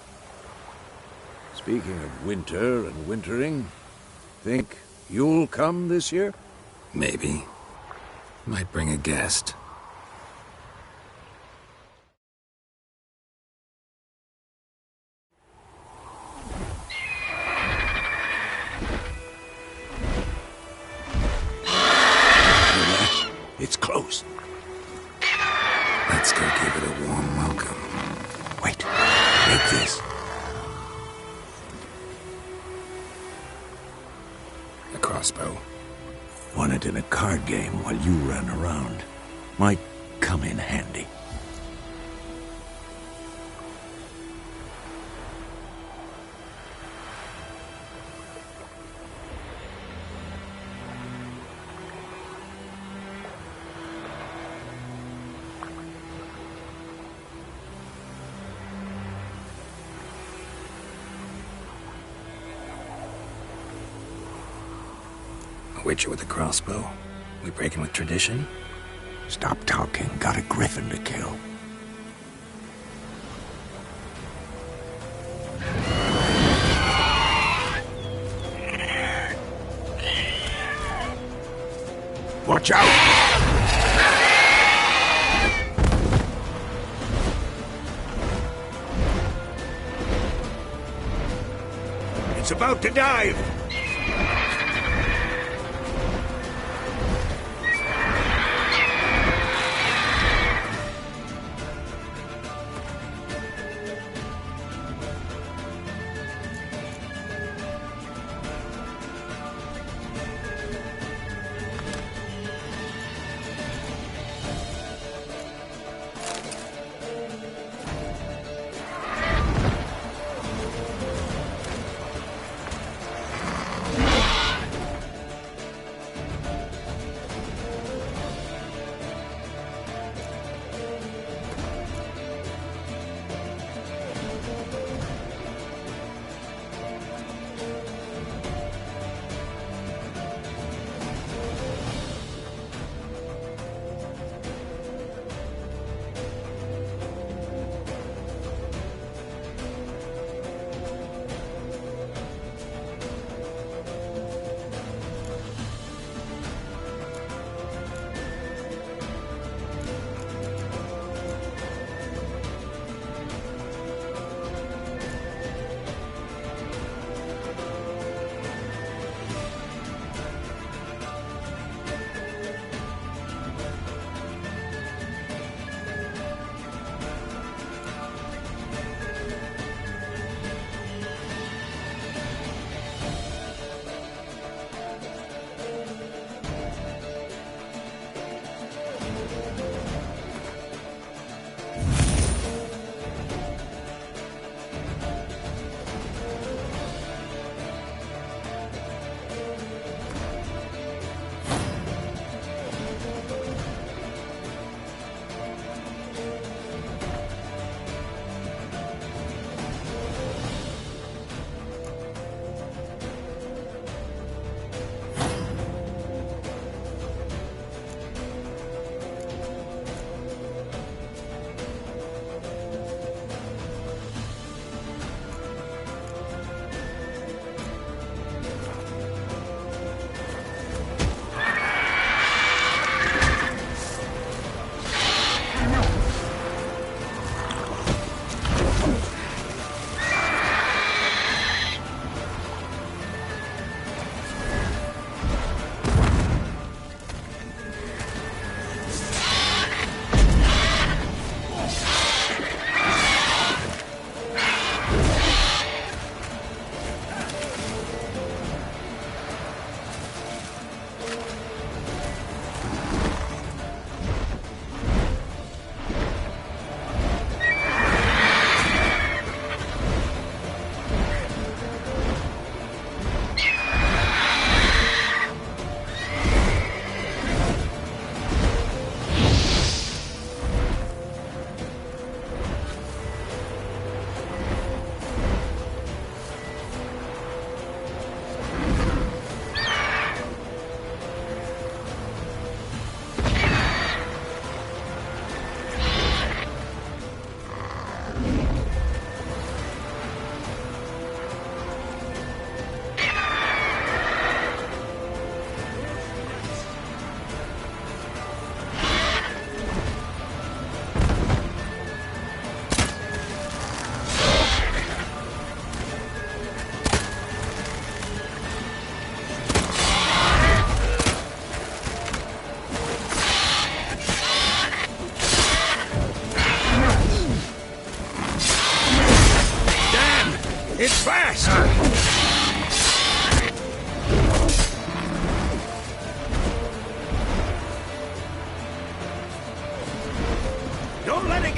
Speaker 1: Speaking of winter and wintering, think you'll come this year?
Speaker 6: Maybe. Might bring a guest.
Speaker 1: It's close.
Speaker 6: Let's go give it a warm welcome.
Speaker 1: Wait. Take this.
Speaker 6: A crossbow.
Speaker 1: Won it in a card game while you ran around. Might come in handy.
Speaker 6: A witcher with a crossbow? We breaking with tradition?
Speaker 1: Stop talking. Got a griffin to kill. Watch out! It's about to dive!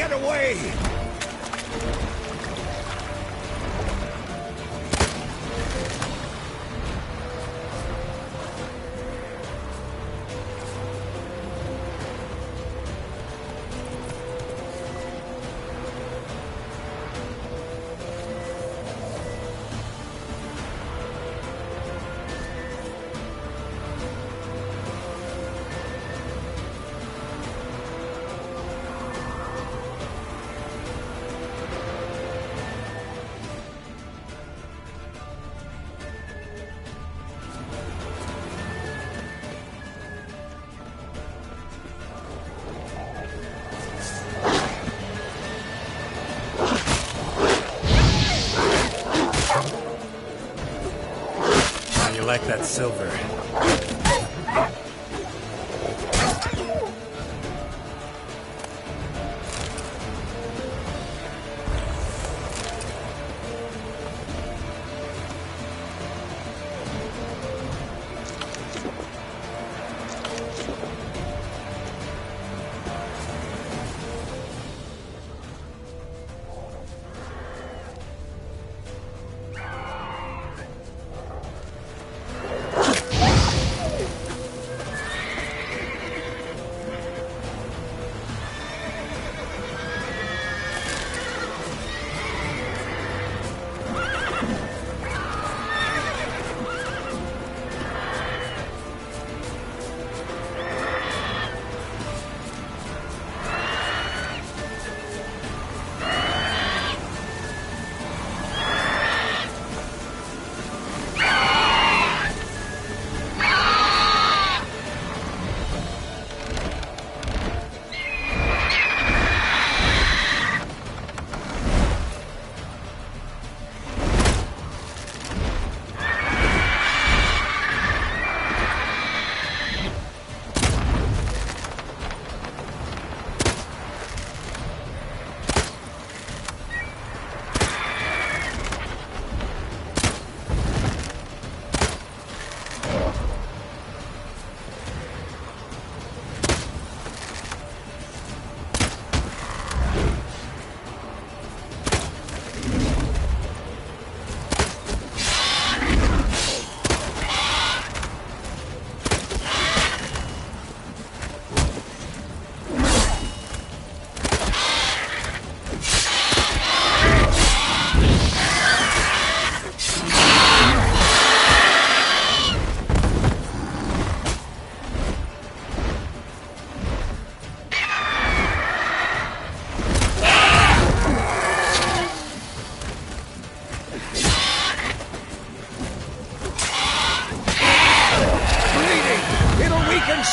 Speaker 5: get away!
Speaker 2: You like that silver?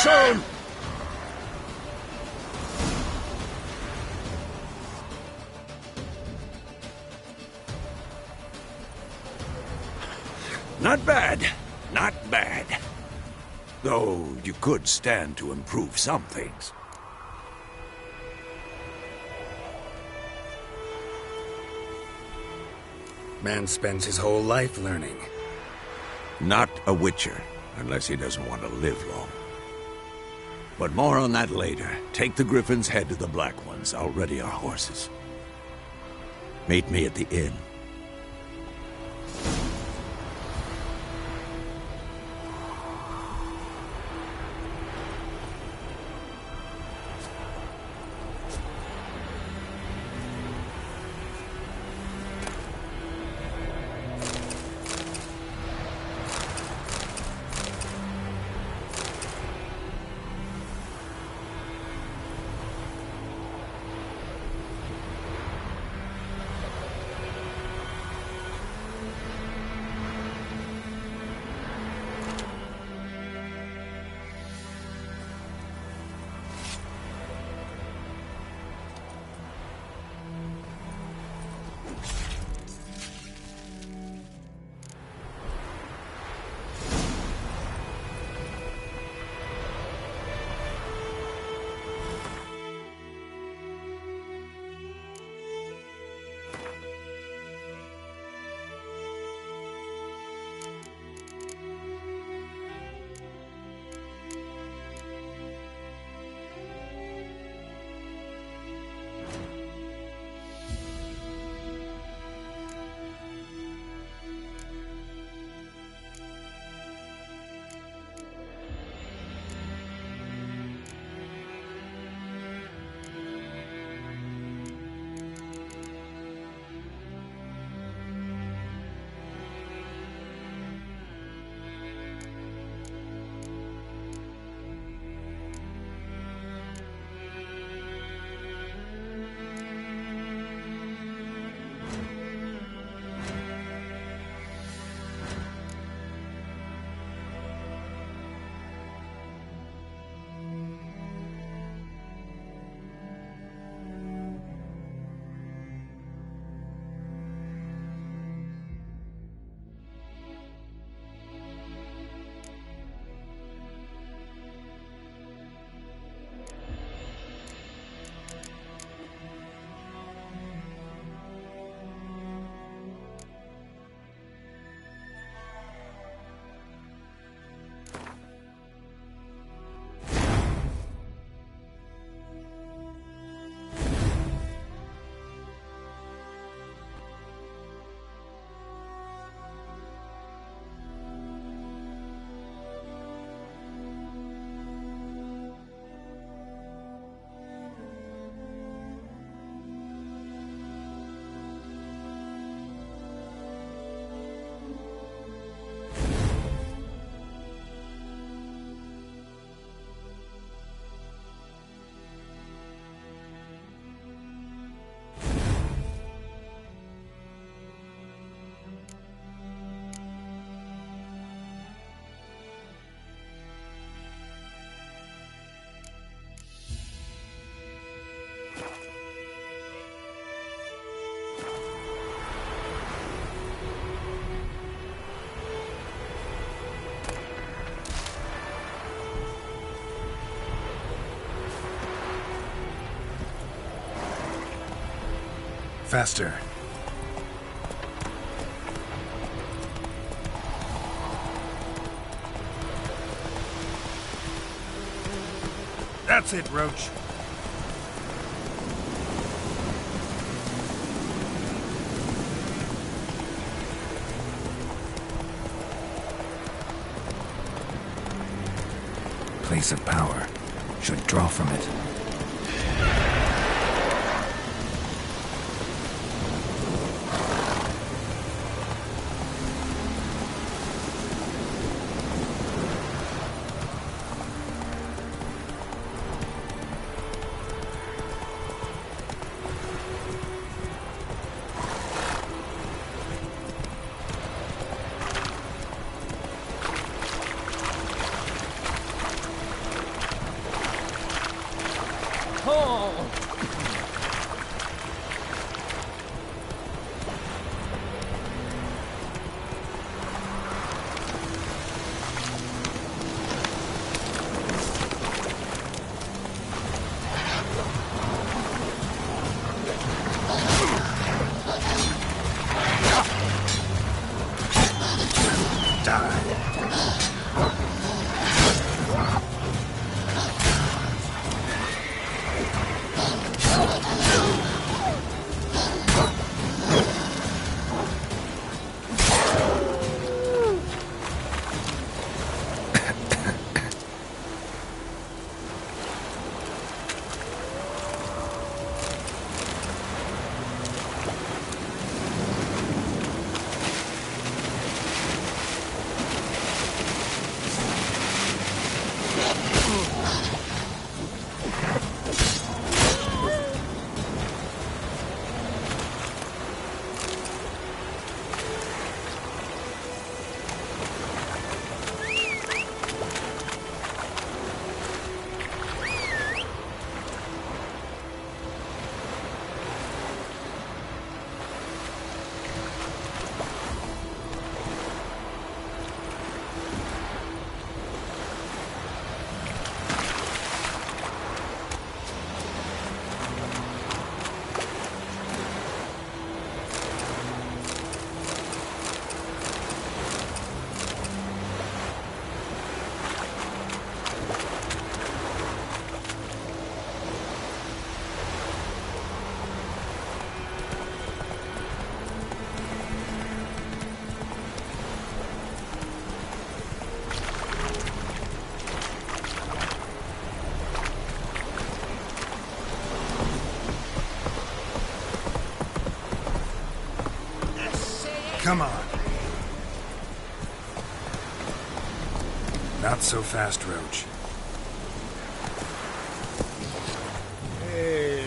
Speaker 5: soon! Not bad. Not bad. Though you could stand to improve some things.
Speaker 6: Man spends his whole life learning.
Speaker 5: Not a Witcher, unless he doesn't want to live long. But more on that later. Take the Griffin's head to the Black Ones. I'll ready our horses. Meet me at the inn.
Speaker 6: Faster.
Speaker 18: That's it, Roach.
Speaker 6: Place of power. Should draw from it. Come on. Not so fast, Roach.
Speaker 18: Hey.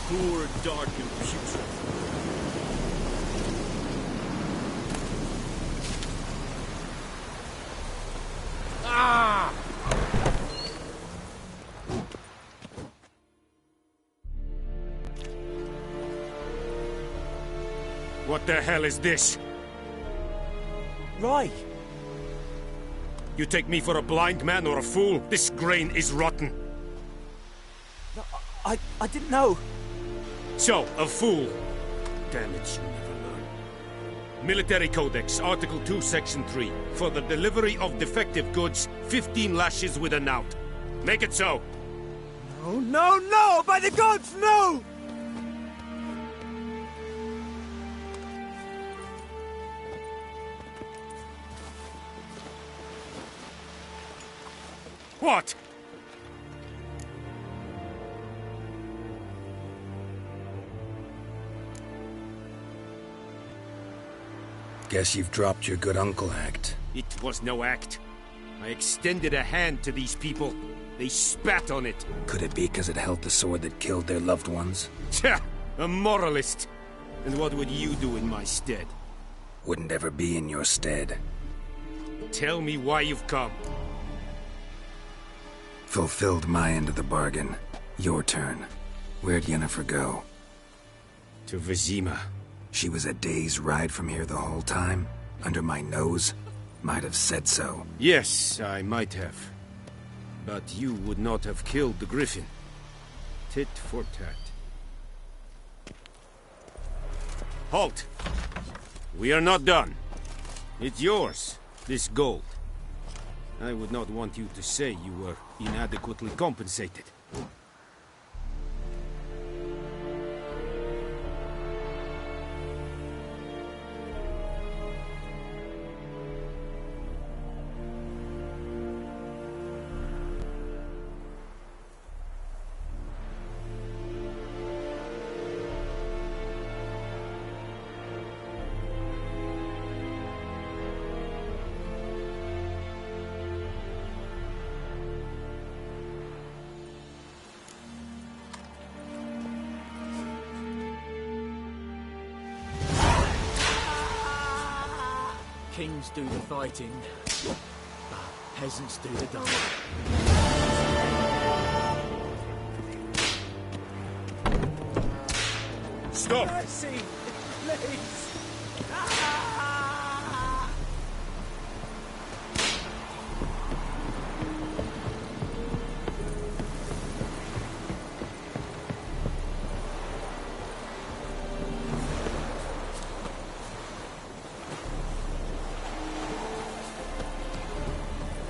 Speaker 18: Poor, dark, and putrid. Ah!
Speaker 13: What the hell is this?
Speaker 3: Right.
Speaker 13: You take me for a blind man or a fool? This grain is rotten.
Speaker 3: No, I didn't know.
Speaker 13: So, a fool. Damn it, you never learn. Military Codex, Article 2, Section 3. For the delivery of defective goods, 15 lashes with a knout. Make it so.
Speaker 3: No, no, no! By the gods, no!
Speaker 13: What?
Speaker 6: Guess you've dropped your good uncle act.
Speaker 13: It was no act. I extended a hand to these people. They spat on it.
Speaker 6: Could it be because it held the sword that killed their loved ones?
Speaker 13: Tja, a moralist. And what would you do in my stead?
Speaker 6: Wouldn't ever be in your stead.
Speaker 13: Tell me why you've come.
Speaker 6: Fulfilled my end of the bargain. Your turn. Where'd Yennefer go?
Speaker 13: To Vizima.
Speaker 6: She was a day's ride from here the whole time? Under my nose? Might have said so.
Speaker 13: Yes, I might have. But you would not have killed the griffin. Tit for tat. Halt! We are not done. It's yours, this gold. I would not want you to say you were inadequately compensated.
Speaker 18: Kings do the fighting, but peasants do the dying.
Speaker 16: Stop!
Speaker 18: Mercy, please!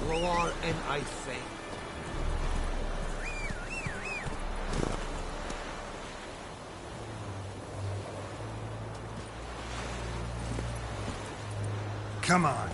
Speaker 8: Roar and I think.
Speaker 16: Come on.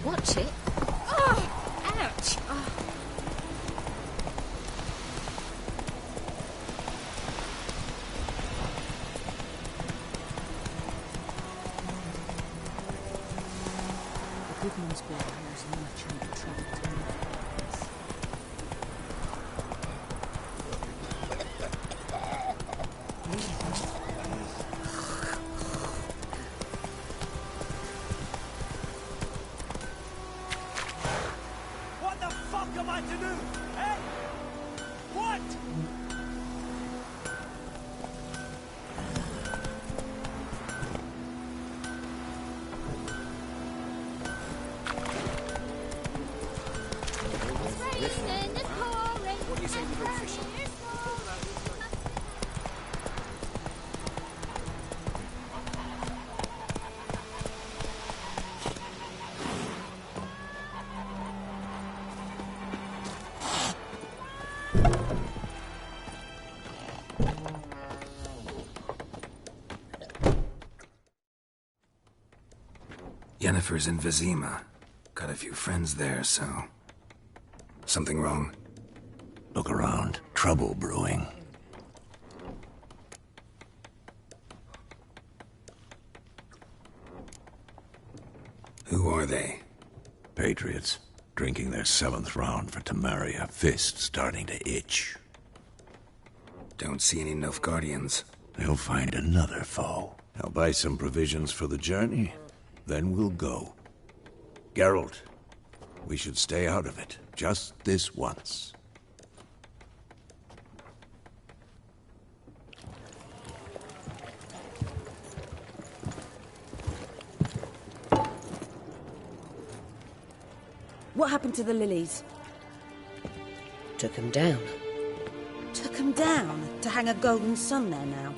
Speaker 11: Watch it. Ouch. The good man's blood knows much and trouble to me.
Speaker 3: What the fuck am I to do? Eh? What?
Speaker 6: Yennefer's in Vizima. Got a few friends there, so... Something wrong?
Speaker 5: Look around. Trouble brewing.
Speaker 6: Who are they?
Speaker 5: Patriots. Drinking their 7th round for Temeria. Fist starting to itch.
Speaker 6: Don't see any Nilfgaardians.
Speaker 5: They'll find another foe. I'll buy some provisions for the journey. Then we'll go. Geralt, we should stay out of it. Just this once.
Speaker 17: What happened to the lilies?
Speaker 19: Took them down.
Speaker 17: Took them down? To hang a golden sun there now?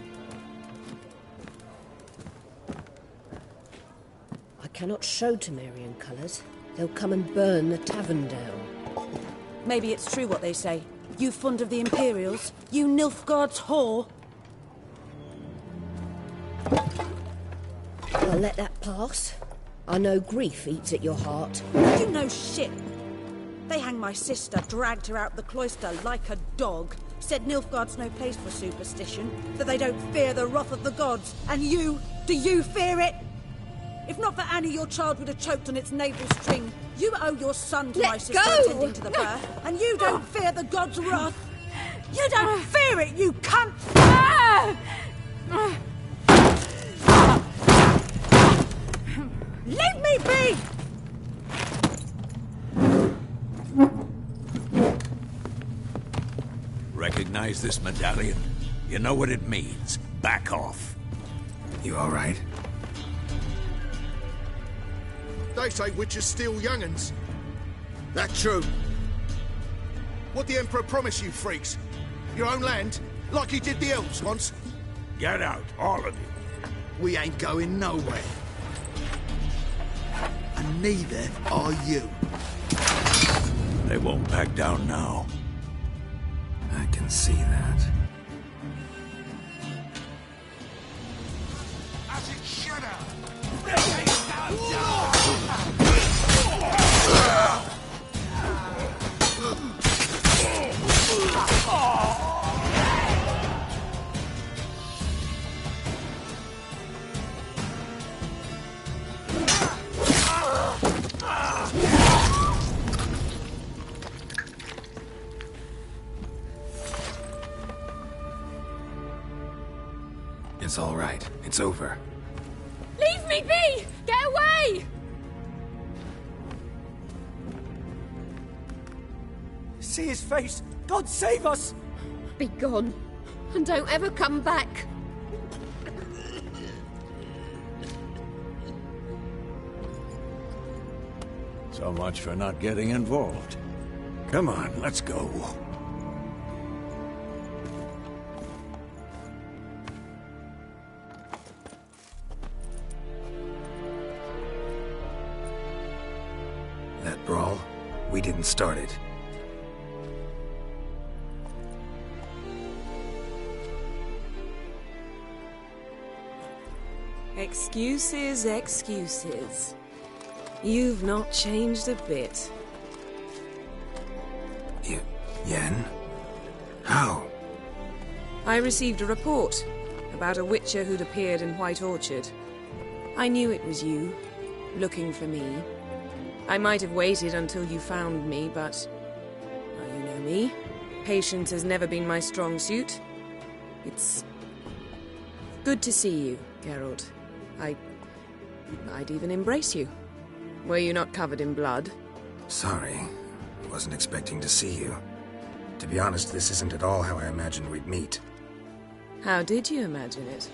Speaker 19: I cannot show Temerian colours. They'll come and burn the tavern down.
Speaker 17: Maybe it's true what they say. You fond of the Imperials? You Nilfgaard's whore?
Speaker 19: I'll let that pass. I know grief eats at your heart.
Speaker 17: You know shit. They hanged my sister, dragged her out the cloister like a dog. Said Nilfgaard's no place for superstition, that they don't fear the wrath of the gods. And you, do you fear it? If not for Annie, your child would have choked on its navel string. You owe your son to my sister attending to the birth, and you don't fear the gods' wrath. You don't fear it, you cunt! Leave me be!
Speaker 5: Recognize this medallion? You know what it means. Back off.
Speaker 6: You all right?
Speaker 15: They say witches steal young'uns. That true? What the Emperor promised you, freaks? Your own land? Like he did the elves once?
Speaker 5: Get out, all of you.
Speaker 15: We ain't going nowhere. And neither are you.
Speaker 5: They won't back down now.
Speaker 6: I can see that.
Speaker 15: As it should have.
Speaker 6: It's all right. It's over.
Speaker 11: Leave me be! Get away!
Speaker 18: See his face! God save us!
Speaker 11: Be gone, and don't ever come back.
Speaker 5: So much for not getting involved. Come on, let's go.
Speaker 6: That brawl, we didn't start it.
Speaker 20: Excuses, excuses. You've not changed a bit.
Speaker 6: Yen? How?
Speaker 20: I received a report about a Witcher who'd appeared in White Orchard. I knew it was you, looking for me. I might have waited until you found me, but... well, you know me. Patience has never been my strong suit. It's... good to see you, Geralt. I'd even embrace you. Were you not covered in blood?
Speaker 6: Sorry. Wasn't expecting to see you. To be honest, this isn't at all how I imagined we'd meet.
Speaker 20: How did you imagine it?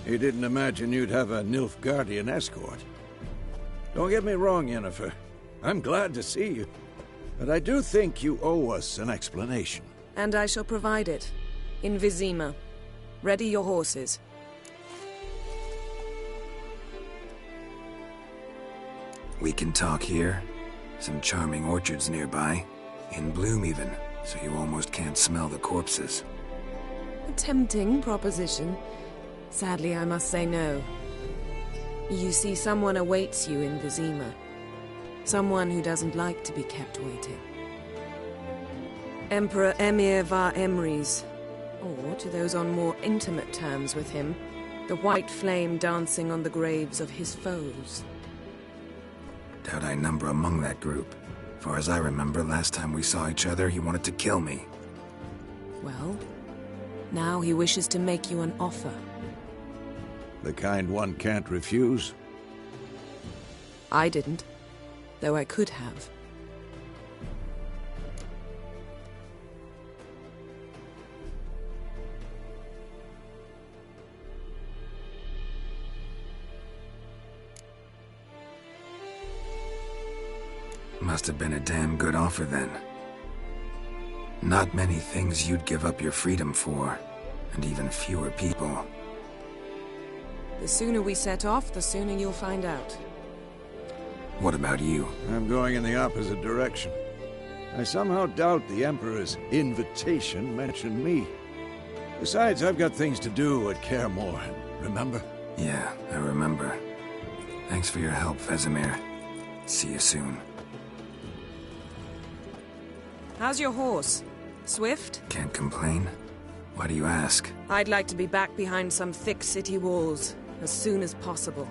Speaker 5: You didn't imagine you'd have a Nilfgaardian escort. Don't get me wrong, Yennefer. I'm glad to see you. But I do think you owe us an explanation.
Speaker 20: And I shall provide it. In Vizima. Ready your horses.
Speaker 6: We can talk here. Some charming orchards nearby. In bloom even, so you almost can't smell the corpses.
Speaker 20: A tempting proposition. Sadly, I must say no. You see, someone awaits you in Vizima. Someone who doesn't like to be kept waiting. Emperor Emir var Emrys, or to those on more intimate terms with him, the white flame dancing on the graves of his foes.
Speaker 6: Doubt I number among that group. Far as I remember, last time we saw each other, he wanted to kill me.
Speaker 20: Well, now he wishes to make you an offer.
Speaker 1: The kind one can't refuse?
Speaker 20: I didn't, though I could have.
Speaker 6: Must have been a damn good offer then. Not many things you'd give up your freedom for, and even fewer people.
Speaker 20: The sooner we set off, the sooner you'll find out.
Speaker 6: What about you?
Speaker 1: I'm going in the opposite direction. I somehow doubt the Emperor's invitation mentioned me. Besides, I've got things to do at Kaer, remember?
Speaker 6: Yeah, I remember. Thanks for your help, Vesemir. See you soon.
Speaker 20: How's your horse? Swift?
Speaker 6: Can't complain. Why do you ask?
Speaker 20: I'd like to be back behind some thick city walls as soon as possible.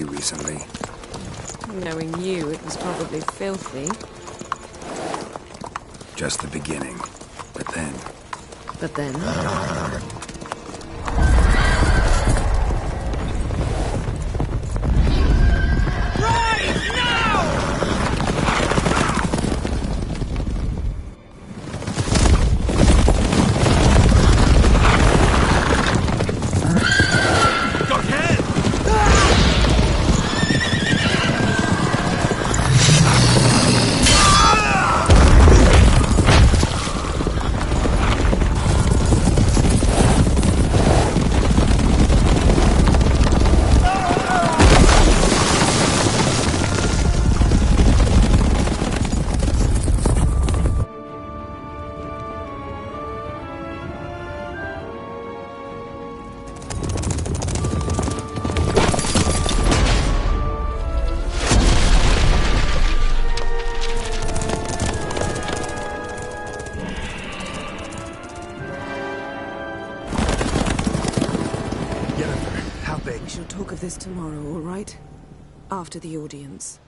Speaker 6: Recently.
Speaker 20: Knowing you, it was probably filthy.
Speaker 6: Just the beginning. But then...
Speaker 20: But then? This tomorrow, all right? After the audience.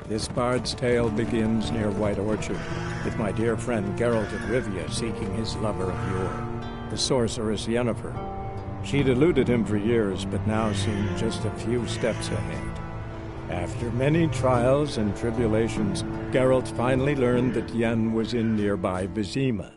Speaker 2: This bard's tale begins near White Orchard, with my dear friend Geralt of Rivia seeking his lover of yore, the sorceress Yennefer. She'd eluded him for years, but now seemed just a few steps ahead. After many trials and tribulations, Geralt finally learned that Yen was in nearby Vizima.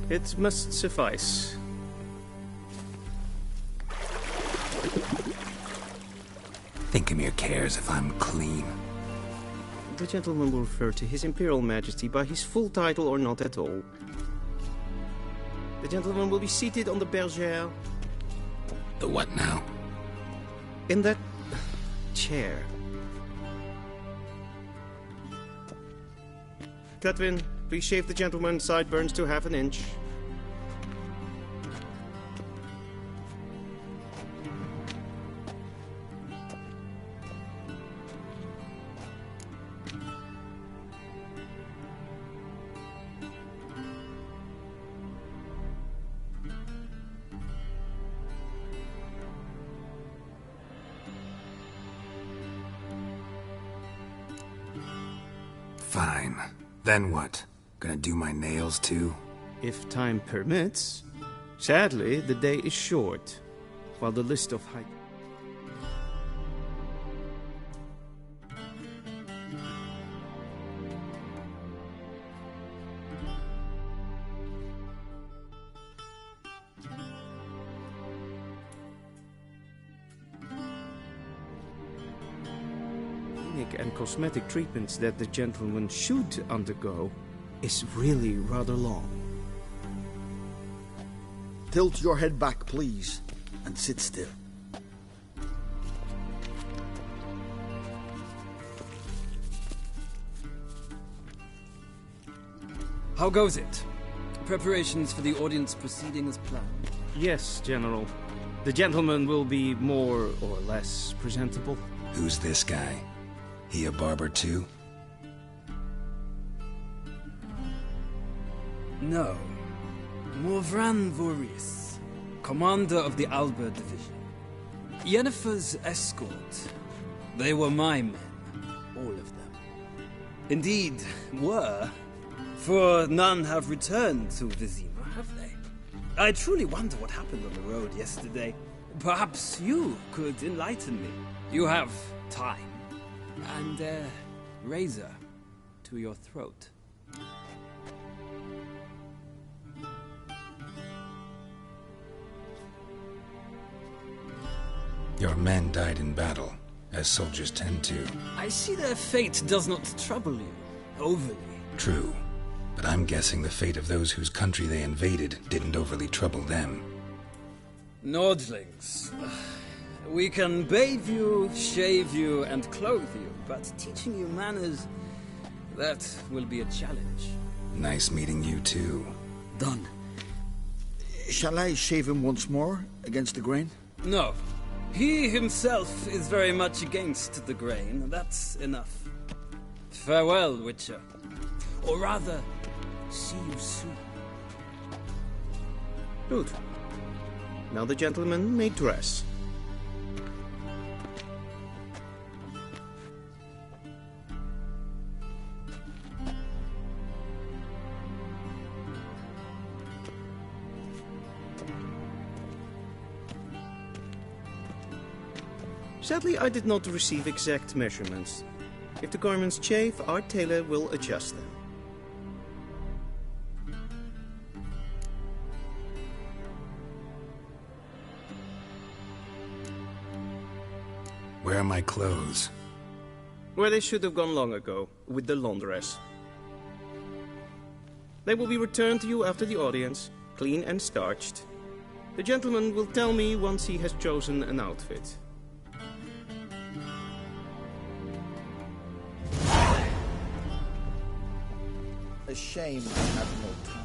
Speaker 21: It must suffice.
Speaker 6: Thinkemere cares if I'm clean.
Speaker 21: The gentleman will refer to His Imperial Majesty by his full title or not at all. The gentleman will be seated on the bergère.
Speaker 6: The what now?
Speaker 21: In that chair. Cutwin, please shave the gentleman's sideburns to half an inch.
Speaker 6: Fine. Then what? Gonna do my nails too?
Speaker 21: If time permits. Sadly, the day is short, while the list of high... and cosmetic treatments that the gentleman should undergo is really rather long.
Speaker 15: Tilt your head back, please, and sit still.
Speaker 7: How goes it? Preparations for the audience proceeding as planned?
Speaker 21: Yes, General. The gentleman will be more or less presentable.
Speaker 6: Who's this guy? He a barber too?
Speaker 7: No. Morvran Voris, commander of the Alba Division. Yennefer's escort. They were my men, all of them. Indeed, were. For none have returned to Vizima, have they? I truly wonder what happened on the road yesterday. Perhaps you could enlighten me. You have time. And a razor to your throat.
Speaker 6: Your men died in battle, as soldiers tend to.
Speaker 7: I see their fate does not trouble you overly.
Speaker 6: True, but I'm guessing the fate of those whose country they invaded didn't overly trouble them.
Speaker 7: Nordlings. We can bathe you, shave you, and clothe you, but teaching you manners, that will be a challenge.
Speaker 6: Nice meeting you too.
Speaker 15: Done. Shall I shave him once more, against the grain?
Speaker 7: No. He himself is very much against the grain, that's enough. Farewell, Witcher. Or rather, see you soon.
Speaker 21: Good. Now the gentleman may dress. Sadly, I did not receive exact measurements. If the garments chafe, our tailor will adjust them.
Speaker 6: Where are my clothes?
Speaker 21: Where they should have gone long ago, with the laundress. They will be returned to you after the audience, clean and starched. The gentleman will tell me once he has chosen an outfit.
Speaker 15: A shame I have no time.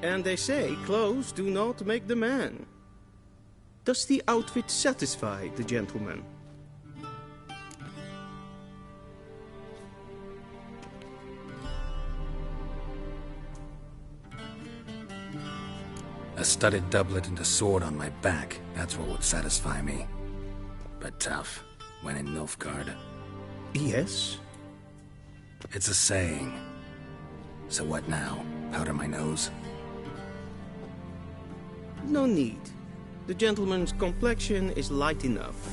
Speaker 21: And they say clothes do not make the man. Does the outfit satisfy the gentleman?
Speaker 6: A studded doublet and a sword on my back, that's what would satisfy me. But tough, when in Nilfgaard.
Speaker 21: Yes?
Speaker 6: It's a saying. So what now? Powder my nose?
Speaker 21: No need. The gentleman's complexion is light enough.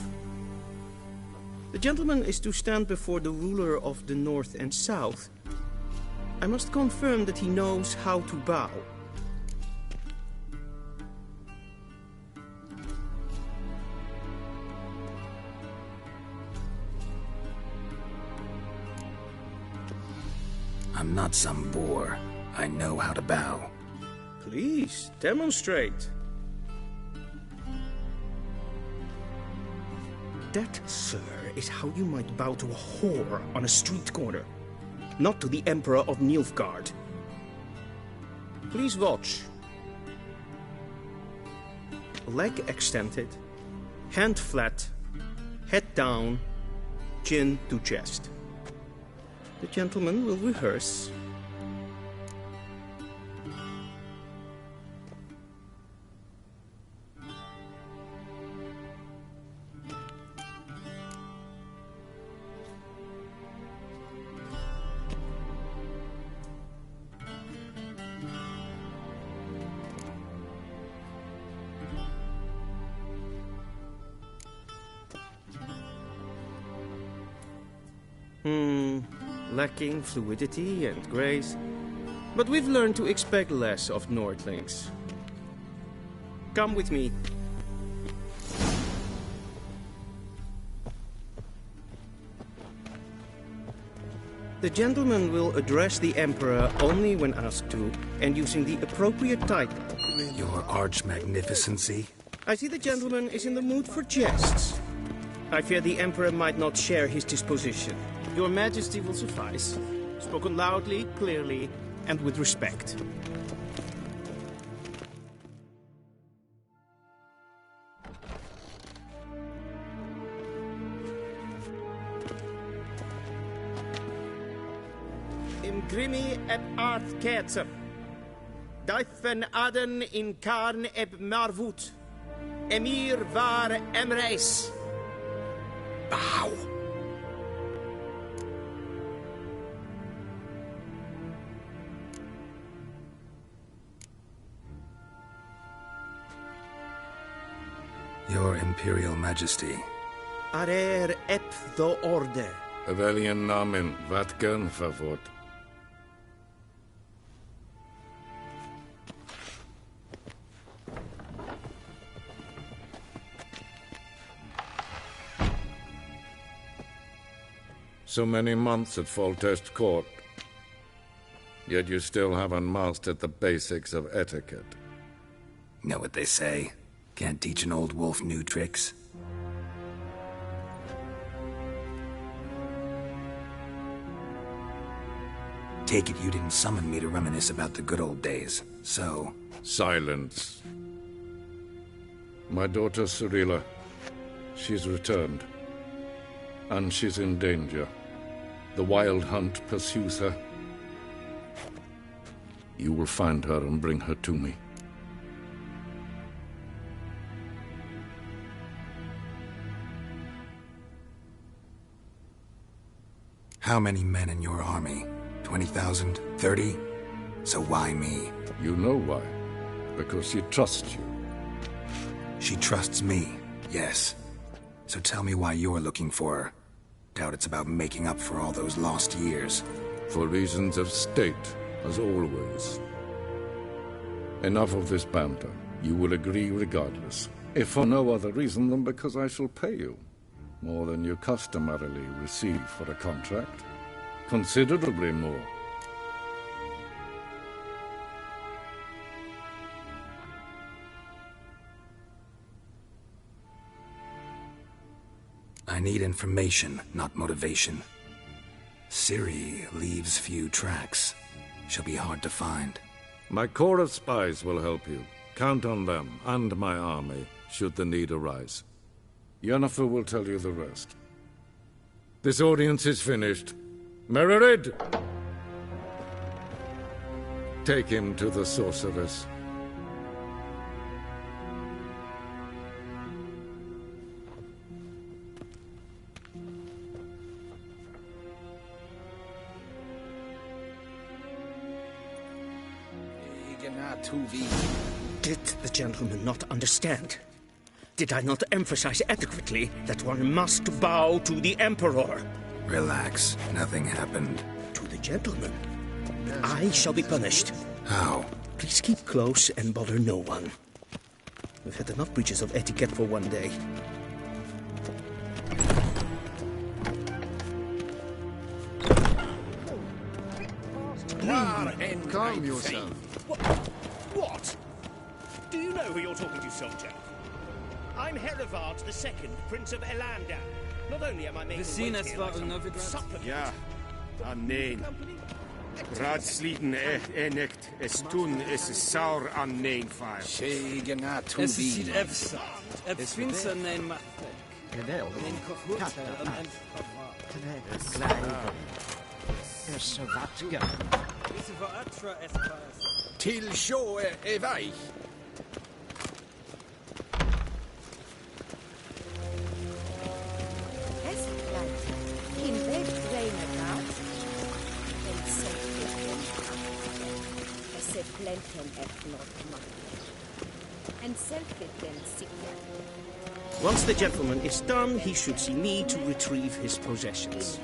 Speaker 21: The gentleman is to stand before the ruler of the North and South. I must confirm that he knows how to bow.
Speaker 6: I'm not some boor. I know how to bow.
Speaker 21: Please, demonstrate. That, sir, is how you might bow to a whore on a street corner. Not to the Emperor of Nilfgaard. Please watch. Leg extended, hand flat, head down, chin to chest. The gentleman will rehearse. Lacking fluidity and grace. But we've learned to expect less of Nordlings. Come with me. The gentleman will address the Emperor only when asked to, and using the appropriate title.
Speaker 6: Your Arch-Magnificency?
Speaker 21: I see the gentleman is in the mood for jests. I fear the Emperor might not share his disposition. Your Majesty will suffice. Spoken loudly, clearly, and with respect. Imgrimi eb art ketzer. Daifen aden in karn eb marvut. Emir var emreis.
Speaker 6: Bow. Your Imperial Majesty.
Speaker 21: Arer ep the order.
Speaker 14: Welchen Namen? Wat gern verwort? So many months at Foltest Court. Yet you still haven't mastered the basics of etiquette.
Speaker 6: Know what they say? Can't teach an old wolf new tricks. Take it you didn't summon me to reminisce about the good old days, so...
Speaker 14: Silence. My daughter Cirilla, she's returned. And she's in danger. The Wild Hunt pursues her. You will find her and bring her to me.
Speaker 6: How many men in your army? 20,000? 30? So why me?
Speaker 14: You know why. Because she trusts you.
Speaker 6: She trusts me, yes. So tell me why you're looking for her. Doubt it's about making up for all those lost years.
Speaker 14: For reasons of state, as always. Enough of this banter. You will agree regardless. If for no other reason than because I shall pay you. More than you customarily receive for a contract. Considerably more.
Speaker 6: I need information, not motivation. Ciri leaves few tracks. She'll be hard to find.
Speaker 14: My corps of spies will help you. Count on them, and my army, should the need arise. Yennefer will tell you the rest. This audience is finished. Mererid! Take him to the sorceress.
Speaker 21: Did the gentleman not understand? Did I not emphasize adequately that one must bow to the Emperor?
Speaker 6: Relax. Nothing happened.
Speaker 21: To the gentleman. I shall be punished.
Speaker 6: How?
Speaker 21: Please keep close and bother no one. We've had enough breaches of etiquette for one day.
Speaker 4: Calm yourself.
Speaker 21: What? Do you know who you're talking to, soldier? I'm Herivard II, Prince of Elandar. Not only am I making
Speaker 7: Seen
Speaker 21: weight
Speaker 7: as
Speaker 21: here
Speaker 7: far
Speaker 21: like some
Speaker 7: Novigrad?
Speaker 21: supplement.
Speaker 13: Ja, nee. Raadsliden enekt, es tun, es is saur an neen fire.
Speaker 7: Es ziet efsa. Het finse neen macht.
Speaker 4: Geweld.
Speaker 7: Neen kochurte.
Speaker 4: Er så vattga.
Speaker 7: Is voor atra espas.
Speaker 4: Till sjå är väg.
Speaker 17: In bed reinabout. En selflenten efnot. And selflenten sicken.
Speaker 21: Once the gentleman is done, he should see me to retrieve his possessions.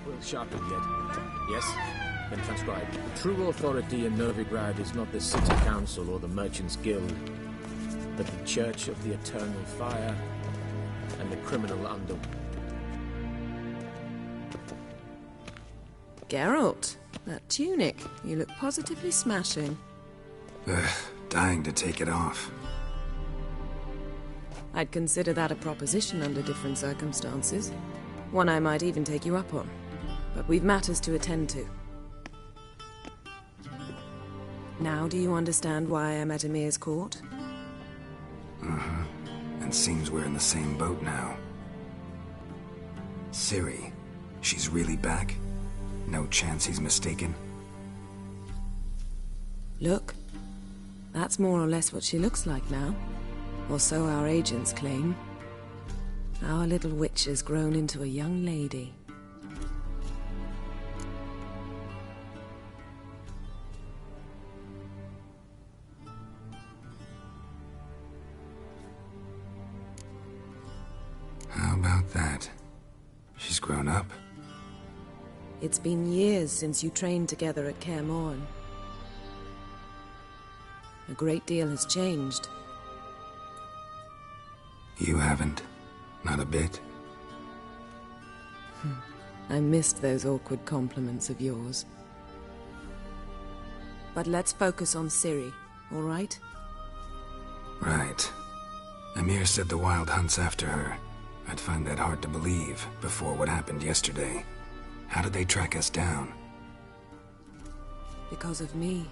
Speaker 12: We'll sharpen yet. Yes? Then transcribe. The true authority in Novigrad is not the city council or the merchants' guild, but the Church of the Eternal Fire and the criminal under...
Speaker 20: Geralt, that tunic. You look positively smashing.
Speaker 6: Ugh, dying to take it off.
Speaker 20: I'd consider that a proposition under different circumstances. One I might even take you up on. But we've matters to attend to. Now do you understand why I'm at Emir's court?
Speaker 6: Uh-huh. And seems we're in the same boat now. Ciri, she's really back? No chance he's mistaken?
Speaker 20: Look. That's more or less what she looks like now. Or so our agents claim. Our little witch has grown into a young lady.
Speaker 6: How about that? She's grown up?
Speaker 20: It's been years since you trained together at Kaer Morhen. A great deal has changed.
Speaker 6: You haven't? Not a bit?
Speaker 20: I missed those awkward compliments of yours. But let's focus on Ciri, all right?
Speaker 6: Right. Emir said the Wild Hunt's after her. I'd find that hard to believe before what happened yesterday. How did they track us down?
Speaker 20: Because of me.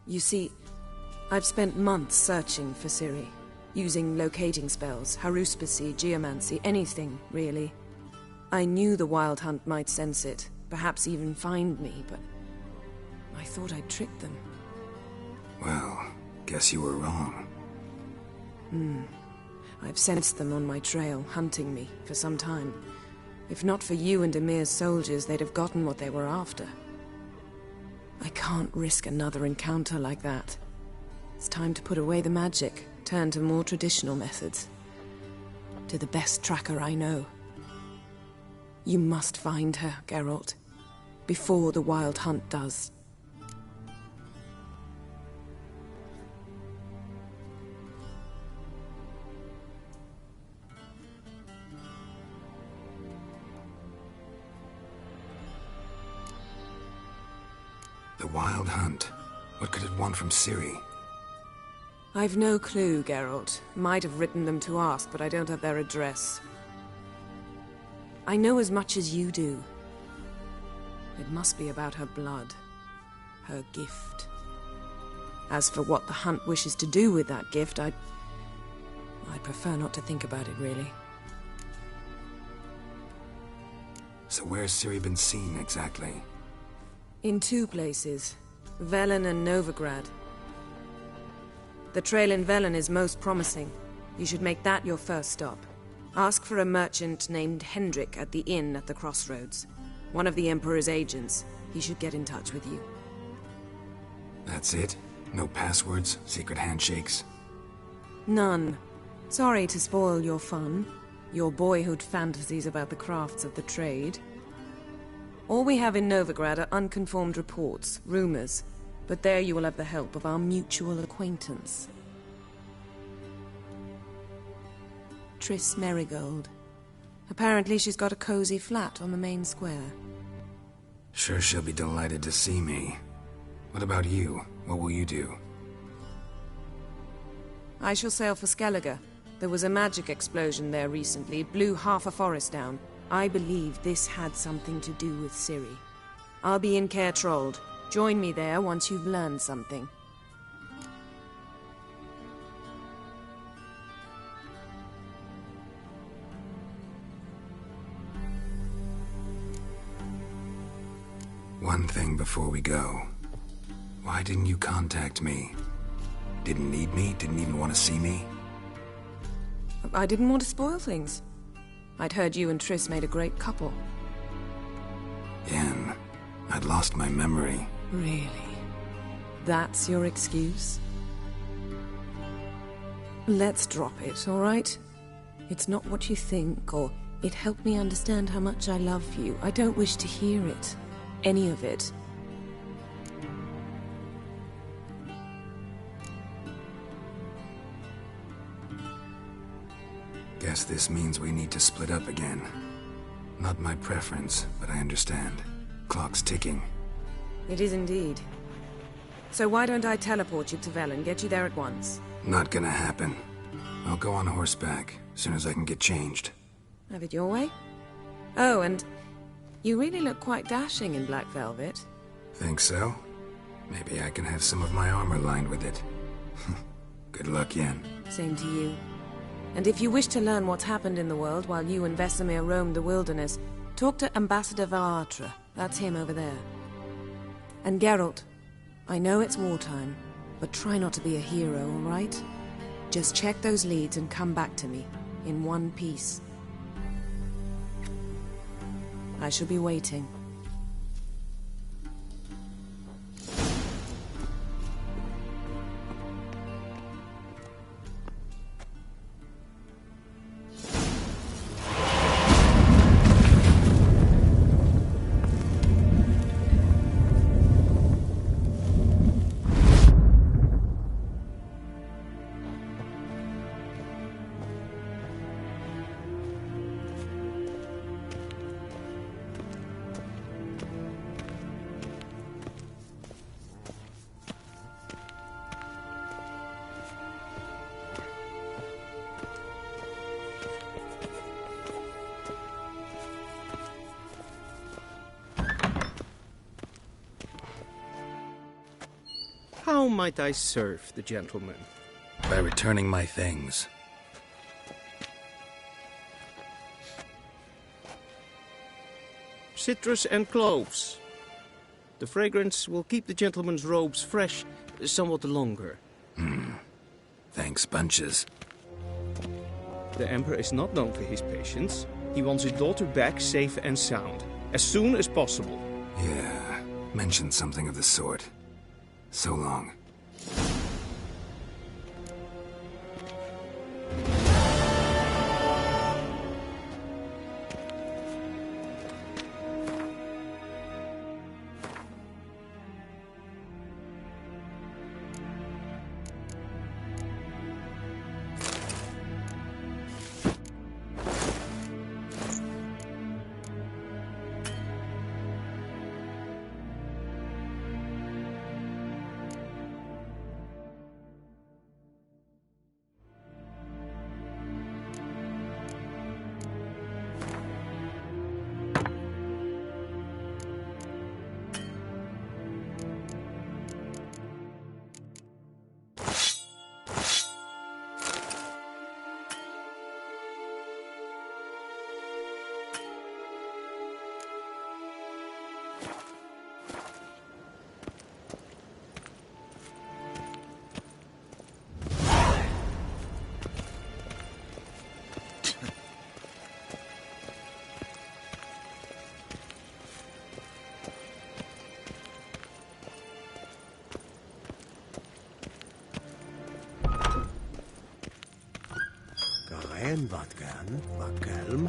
Speaker 20: You see, I've spent months searching for Ciri. Using locating spells, haruspicy, geomancy, anything, really. I knew the Wild Hunt might sense it, perhaps even find me, but I thought I'd tricked them.
Speaker 6: Well, guess you were wrong.
Speaker 20: I've sensed them on my trail, hunting me, for some time. If not for you and Emir's soldiers, they'd have gotten what they were after. I can't risk another encounter like that. It's time to put away the magic, turn to more traditional methods. To the best tracker I know. You must find her, Geralt. Before the Wild Hunt does.
Speaker 6: The Wild Hunt. What could it want from Ciri?
Speaker 20: I've no clue, Geralt. Might have written them to ask, but I don't have their address. I know as much as you do. It must be about her blood. Her gift. As for what the Hunt wishes to do with that gift, I'd prefer not to think about it, really.
Speaker 6: So where's Ciri been seen, exactly?
Speaker 20: In two places. Velen and Novigrad. The trail in Velen is most promising. You should make that your first stop. Ask for a merchant named Hendrik at the inn at the crossroads. One of the Emperor's agents. He should get in touch with you.
Speaker 6: That's it? No passwords? Secret handshakes?
Speaker 20: None. Sorry to spoil your fun. Your boyhood fantasies about the crafts of the trade. All we have in Novigrad are unconfirmed reports, rumors. But there you will have the help of our mutual acquaintance. Triss Merigold. Apparently she's got a cozy flat on the main square.
Speaker 6: Sure she'll be delighted to see me. What about you? What will you do?
Speaker 20: I shall sail for Skellige. There was a magic explosion there recently. It blew half a forest down. I believe this had something to do with Ciri. I'll be in Caer Trold. Join me there once you've learned something.
Speaker 6: One thing before we go. Why didn't you contact me? Didn't need me? Didn't even want to see me?
Speaker 20: I didn't want to spoil things. I'd heard you and Triss made a great couple.
Speaker 6: Yen, I'd lost my memory.
Speaker 20: Really? That's your excuse? Let's drop it, all right? It's not what you think, or it helped me understand how much I love you. I don't wish to hear it. Any of it.
Speaker 6: Guess this means we need to split up again. Not my preference, but I understand. Clock's ticking.
Speaker 20: It is indeed. So why don't I teleport you to Velen, get you there at once?
Speaker 6: Not gonna happen. I'll go on horseback, as soon as I can get changed.
Speaker 20: Have it your way? Oh, and you really look quite dashing in black velvet.
Speaker 6: Think so? Maybe I can have some of my armor lined with it. Good luck, Yen.
Speaker 20: Same to you. And if you wish to learn what's happened in the world while you and Vesemir roamed the wilderness, talk to Ambassador Varatra. That's him over there. And Geralt, I know it's wartime, but try not to be a hero, all right? Just check those leads and come back to me, in one piece. I shall be waiting.
Speaker 21: How might I serve the gentleman?
Speaker 6: By returning my things.
Speaker 21: Citrus and cloves. The fragrance will keep the gentleman's robes fresh somewhat longer.
Speaker 6: Thanks, bunches.
Speaker 21: The Emperor is not known for his patience. He wants his daughter back safe and sound, as soon as possible.
Speaker 6: Yeah, mentioned something of the sort. So long.
Speaker 4: hem wat gaan, Bakelm.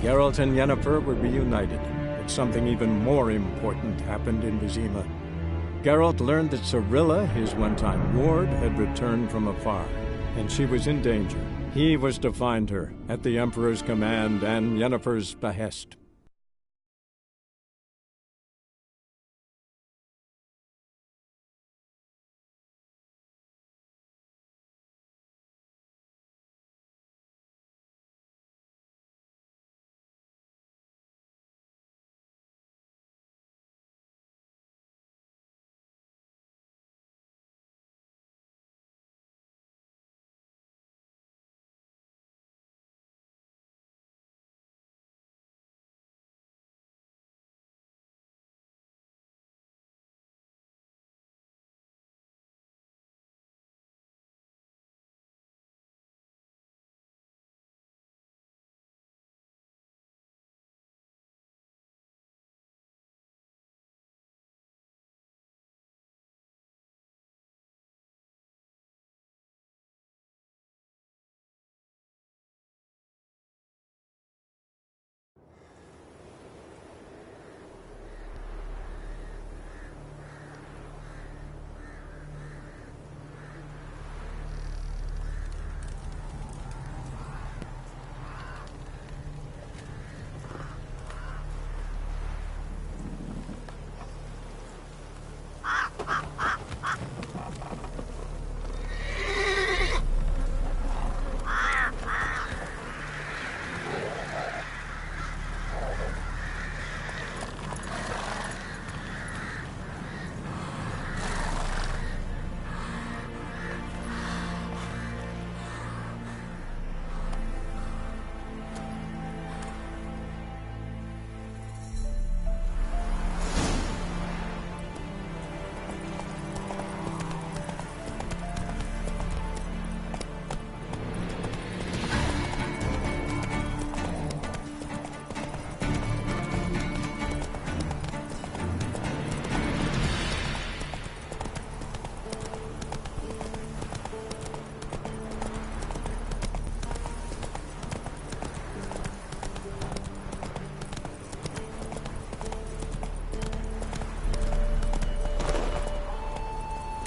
Speaker 2: Geralt and Yennefer were reunited, but something even more important happened in Vizima. Geralt learned that Cirilla, his one-time ward, had returned from afar, and she was in danger. He was to find her, at the Emperor's command and Yennefer's behest.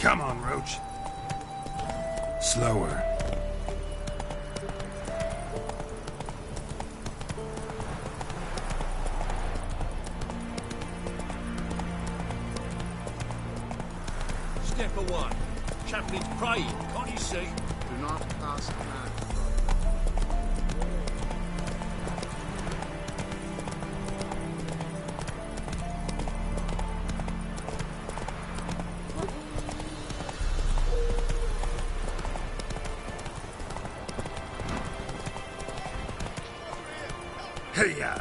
Speaker 16: Come on, Roach.
Speaker 6: Slower.
Speaker 8: Step away. Chaplain's praying, can't you see?
Speaker 4: Do not pass command.
Speaker 16: Hey-ya!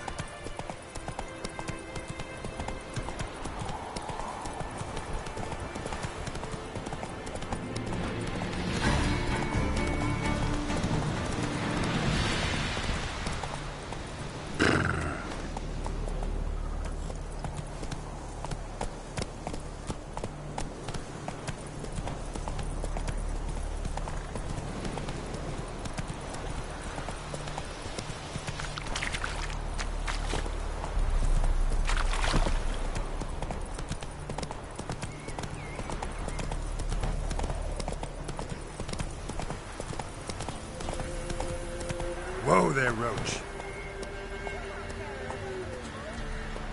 Speaker 16: Whoa there, Roach.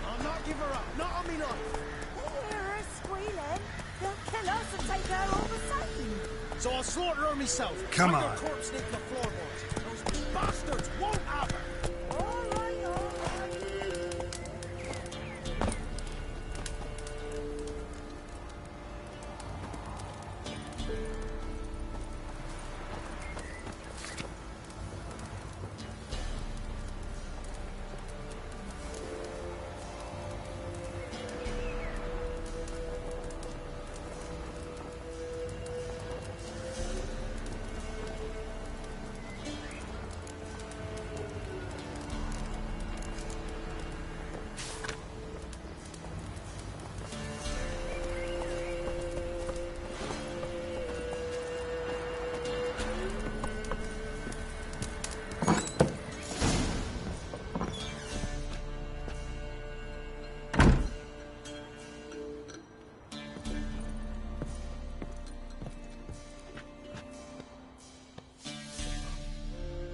Speaker 15: I'll not give her up, not on me life.
Speaker 17: They hear her squealing. They'll kill us and take her all the same.
Speaker 15: So I'll slaughter her myself.
Speaker 16: Come
Speaker 15: Like
Speaker 16: on.
Speaker 15: a corpse nick the floorboards. Those bastards won't have her.
Speaker 17: All right, all right.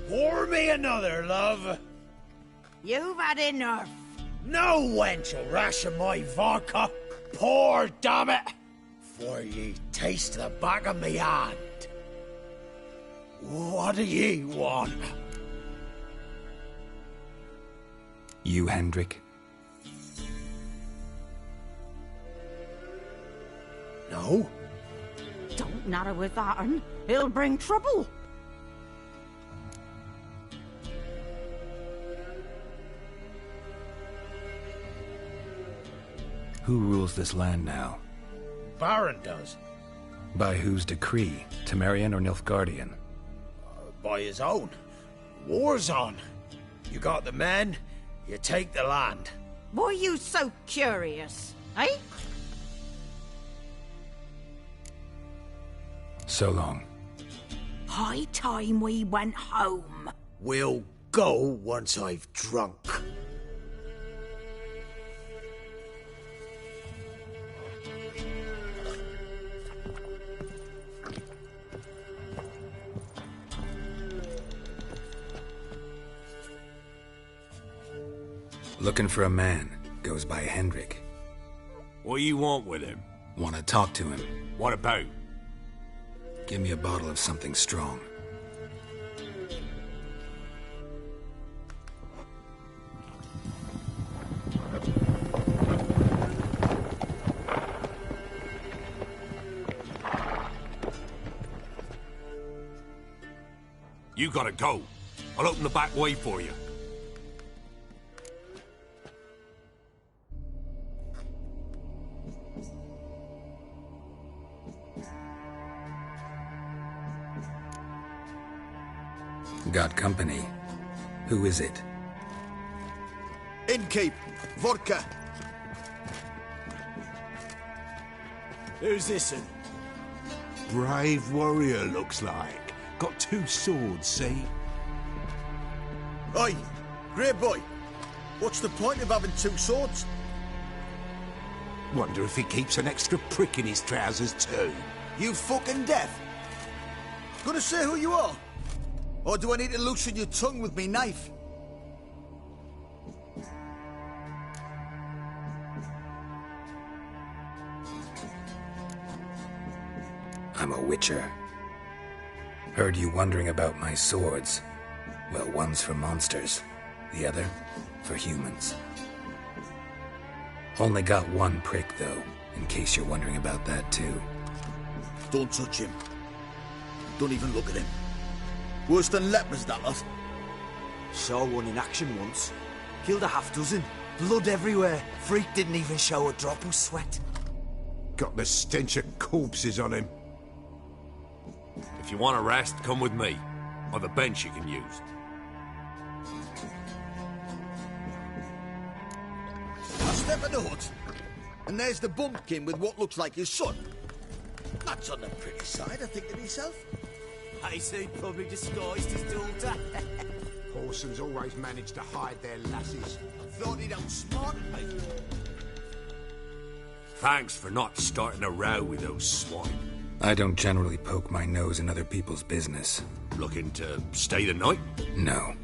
Speaker 9: Pour me another, love.
Speaker 17: You've had enough.
Speaker 9: No wench will ration my vodka. Pour, damn it. For ye taste the back of me hand. What do ye want?
Speaker 6: You, Hendrik?
Speaker 9: No?
Speaker 17: Don't natter with that un. It'll bring trouble.
Speaker 6: Who rules this land now?
Speaker 9: Baron does.
Speaker 6: By whose decree? Temerian or Nilfgaardian?
Speaker 9: By his own. War's on. You got the men, you take the land.
Speaker 17: Why are you so curious, eh?
Speaker 6: So long.
Speaker 17: High time we went home.
Speaker 9: We'll go once I've drunk.
Speaker 6: Looking for a man. Goes by Hendrik.
Speaker 5: What do you want with him?
Speaker 6: Want to talk to him.
Speaker 5: What about?
Speaker 6: Give me a bottle of something strong.
Speaker 5: You gotta go. I'll open the back way for you.
Speaker 6: Got company. Who is it?
Speaker 15: Innkeep. Vodka.
Speaker 9: Who's this?
Speaker 8: Brave warrior, looks like. Got 2 swords, see?
Speaker 15: Oi, grey boy. What's the point of having 2 swords?
Speaker 8: Wonder if he keeps an extra prick in his trousers too.
Speaker 15: You fucking deaf. Gonna say who you are? Or do I need to loosen your tongue with me knife?
Speaker 6: I'm a witcher. Heard you wondering about my swords. Well, one's for monsters, the other for humans. Only got 1 prick, though, in case you're wondering about that, too.
Speaker 15: Don't touch him. Don't even look at him. Worse than lepers, that lot.
Speaker 3: Saw one in action once. Killed a half-dozen. Blood everywhere. Freak didn't even show a drop of sweat.
Speaker 8: Got the stench of corpses on him.
Speaker 5: If you want a rest, come with me. Or the bench you can use.
Speaker 15: I step in the hut, and there's the bumpkin with what looks like his son. That's on the pretty side, I think to myself.
Speaker 3: I see, probably disguised his daughter.
Speaker 8: Horsons always manage to hide their lasses.
Speaker 15: Thought he'd outsmarted me.
Speaker 5: Thanks for not starting a row with those swine.
Speaker 6: I don't generally poke my nose in other people's business.
Speaker 5: Looking to stay the night?
Speaker 6: No.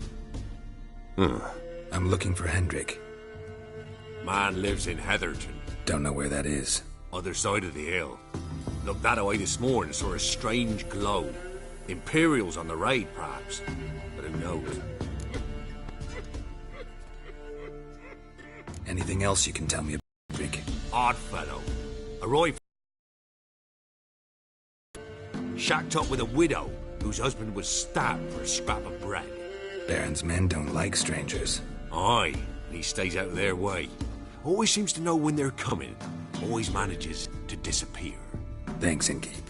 Speaker 6: I'm looking for Hendrik.
Speaker 10: Man lives in Heatherton.
Speaker 6: Don't know where that is.
Speaker 10: Other side of the hill. Looked that away this morning, saw a strange glow. Imperials on the raid, perhaps. But who knows?
Speaker 6: Anything else you can tell me about Hendrik?
Speaker 10: Odd fellow. Arrived shacked up with a widow whose husband was stabbed for a scrap of bread.
Speaker 6: Baron's men don't like strangers.
Speaker 10: Aye, and he stays out of their way. Always seems to know when they're coming. Always manages to disappear.
Speaker 6: Thanks, Inkeep.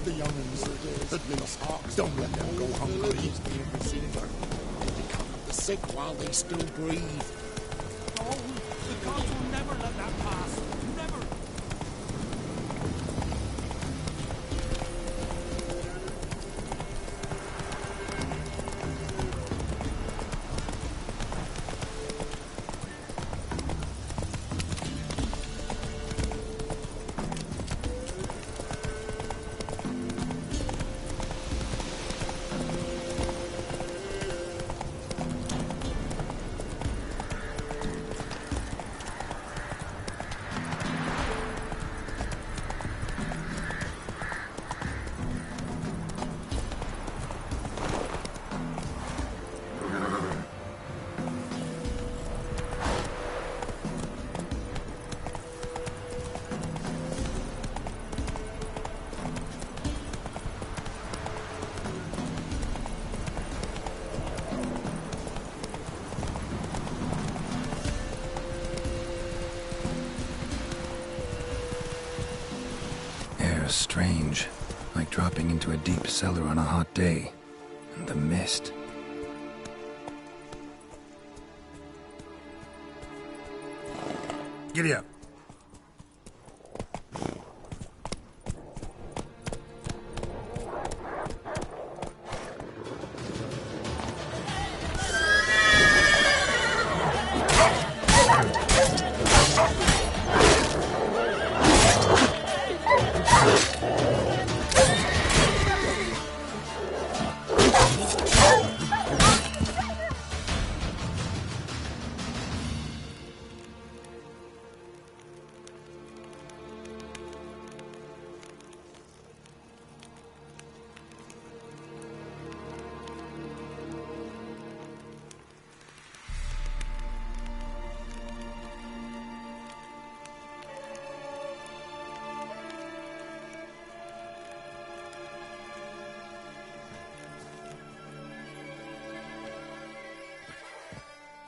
Speaker 15: The young'uns, at least, don't let them go hungry. They become the sick while they still breathe.
Speaker 9: Oh, the gods will never let that pass. Never.
Speaker 6: Strange, like dropping into a deep cellar on a hot day. And the mist.
Speaker 16: Giddy up.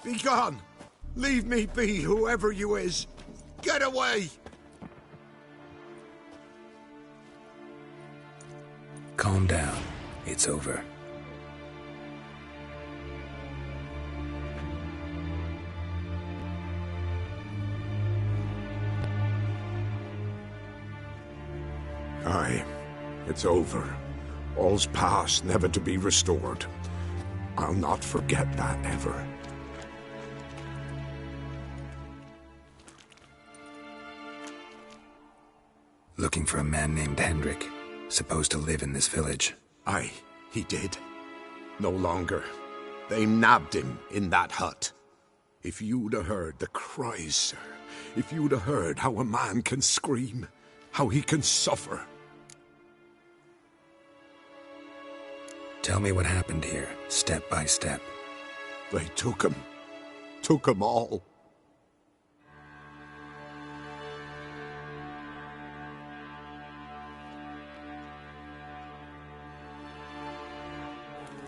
Speaker 15: Be gone! Leave me be, whoever you is! Get away!
Speaker 6: Calm down. It's over.
Speaker 15: Aye, it's over. All's past, never to be restored. I'll not forget that ever.
Speaker 6: Looking for a man named Hendrik, supposed to live in this village.
Speaker 15: Aye, he did. No longer. They nabbed him in that hut. If you'd have heard the cries, sir, if you'd have heard how a man can scream, how he can suffer.
Speaker 6: Tell me what happened here, step by step.
Speaker 15: They took him. Took him all.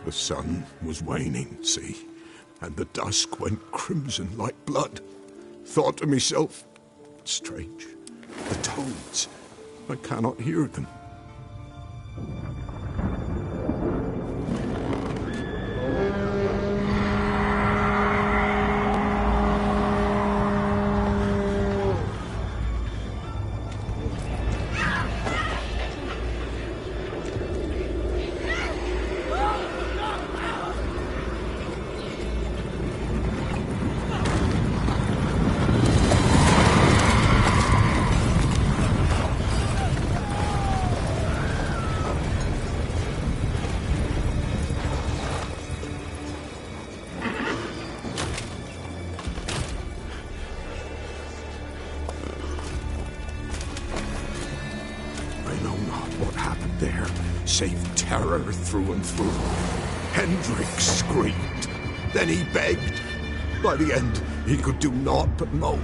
Speaker 15: The sun was waning, see, and the dusk went crimson like blood. Thought to myself, strange, the toads, I cannot hear them. Save terror through and through. Hendrik screamed. Then he begged. By the end, he could do naught but moan.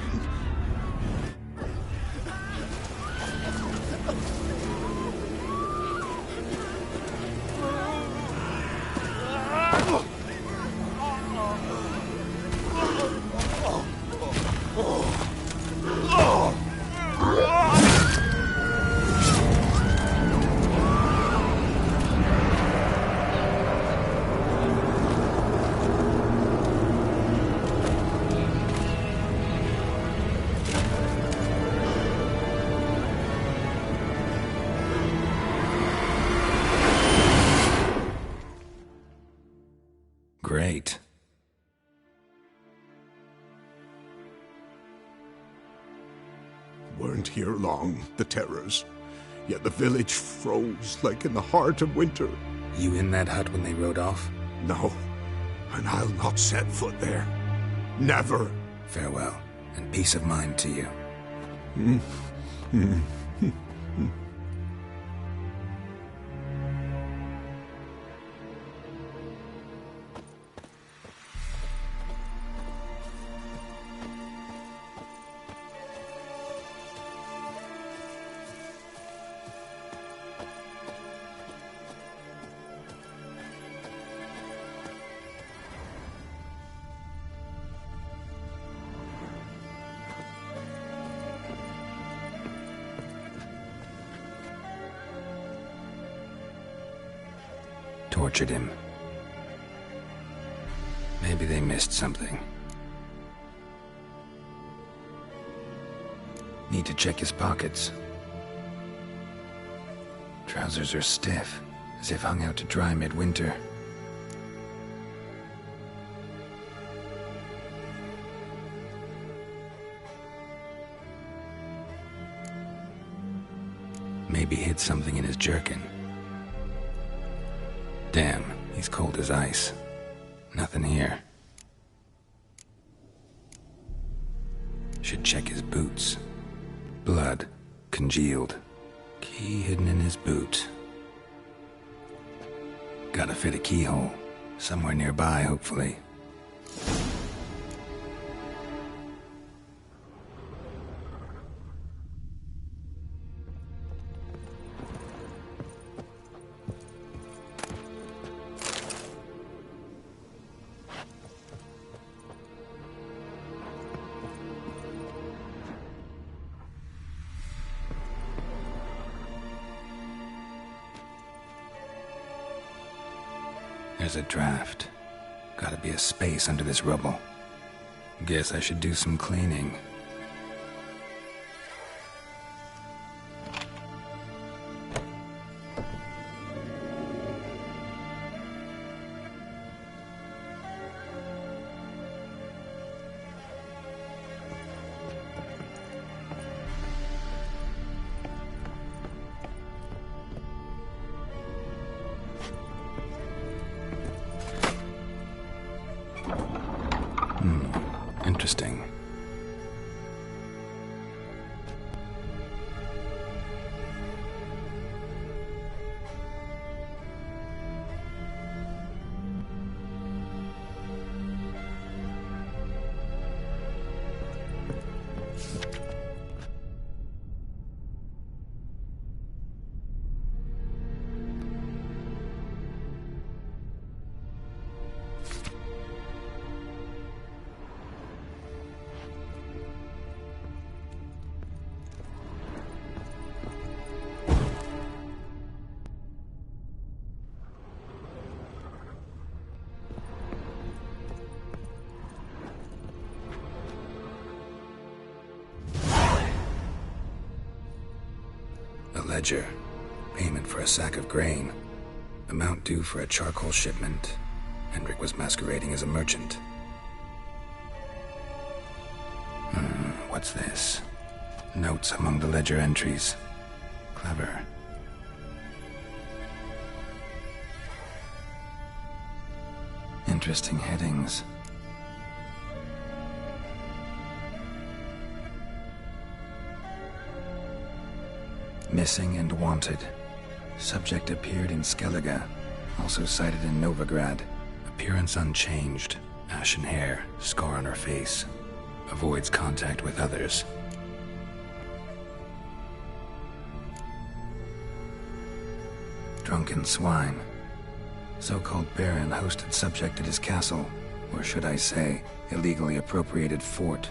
Speaker 6: Great.
Speaker 15: Weren't here long, the terrors. Yet the village froze like in the heart of winter.
Speaker 6: You in that hut when they rode off?
Speaker 15: No, and I'll not set foot there. Never.
Speaker 6: Farewell, and peace of mind to you. Tortured him. Maybe they missed something. Need to check his pockets. Trousers are stiff, as if hung out to dry midwinter. Maybe hid something in his jerkin. Damn, he's cold as ice. Nothing here. Should check his boots. Blood, congealed. Key hidden in his boot. Gotta fit a keyhole. Somewhere nearby, hopefully. There's a draft. Gotta be a space under this rubble. Guess I should do some cleaning. Interesting. Ledger. Payment for a sack of grain. Amount due for a charcoal shipment. Hendrik was masquerading as a merchant. What's this? Notes among the ledger entries. Clever. Interesting headings. Missing and wanted. Subject appeared in Skellige. Also sighted in Novigrad. Appearance unchanged. Ashen hair. Scar on her face. Avoids contact with others. Drunken swine. So-called baron hosted subject at his castle. Or should I say, illegally appropriated fort.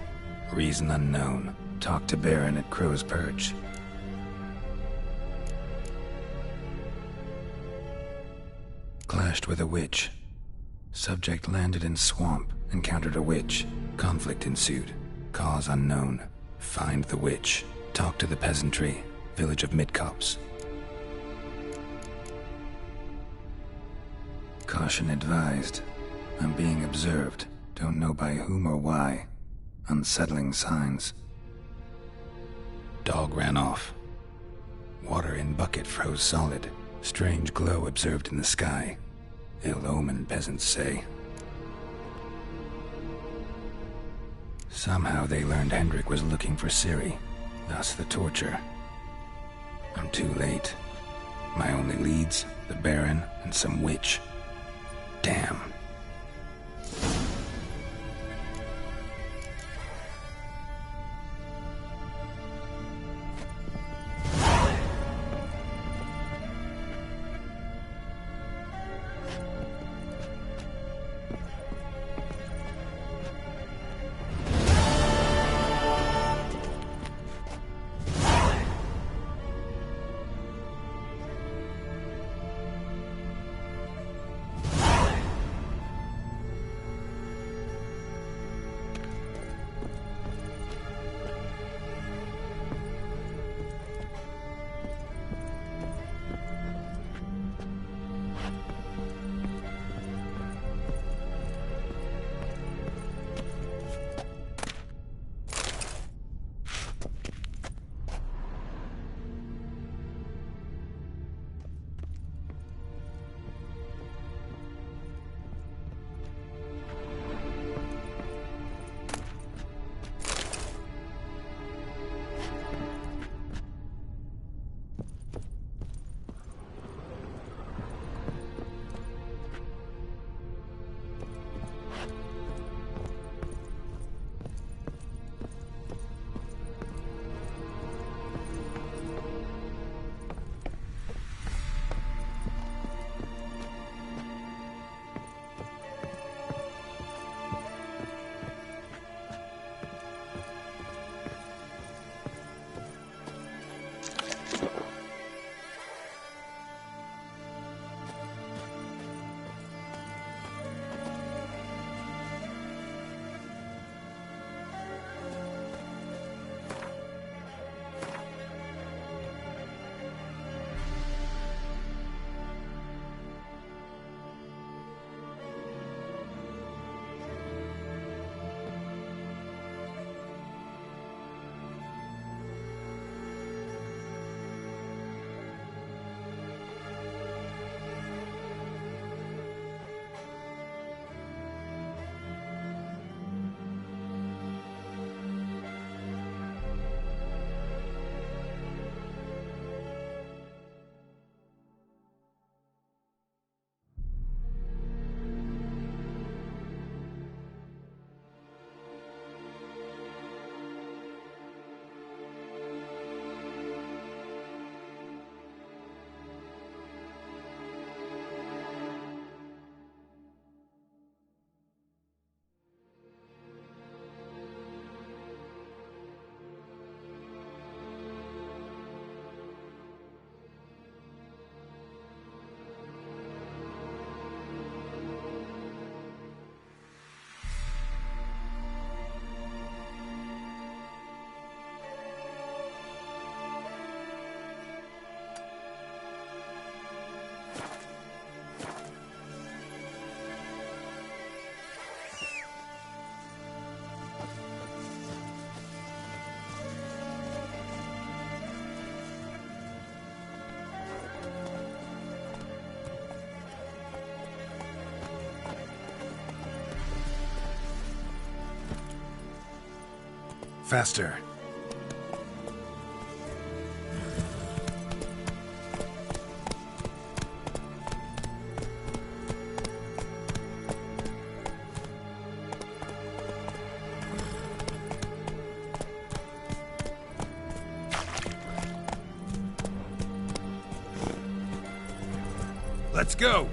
Speaker 6: Reason unknown. Talked to baron at Crow's Perch. Clashed with a witch. Subject landed in swamp, encountered a witch. Conflict ensued. Cause unknown. Find the witch. Talk to the peasantry. Village of Midcopse. Caution advised. I'm being observed. Don't know by whom or why. Unsettling signs. Dog ran off. Water in bucket froze solid. Strange glow observed in the sky. Ill omen, peasants say. Somehow they learned Hendrik was looking for Ciri, thus the torture. I'm too late. My only leads, the Baron and some witch. Damn.
Speaker 16: Faster. Let's go!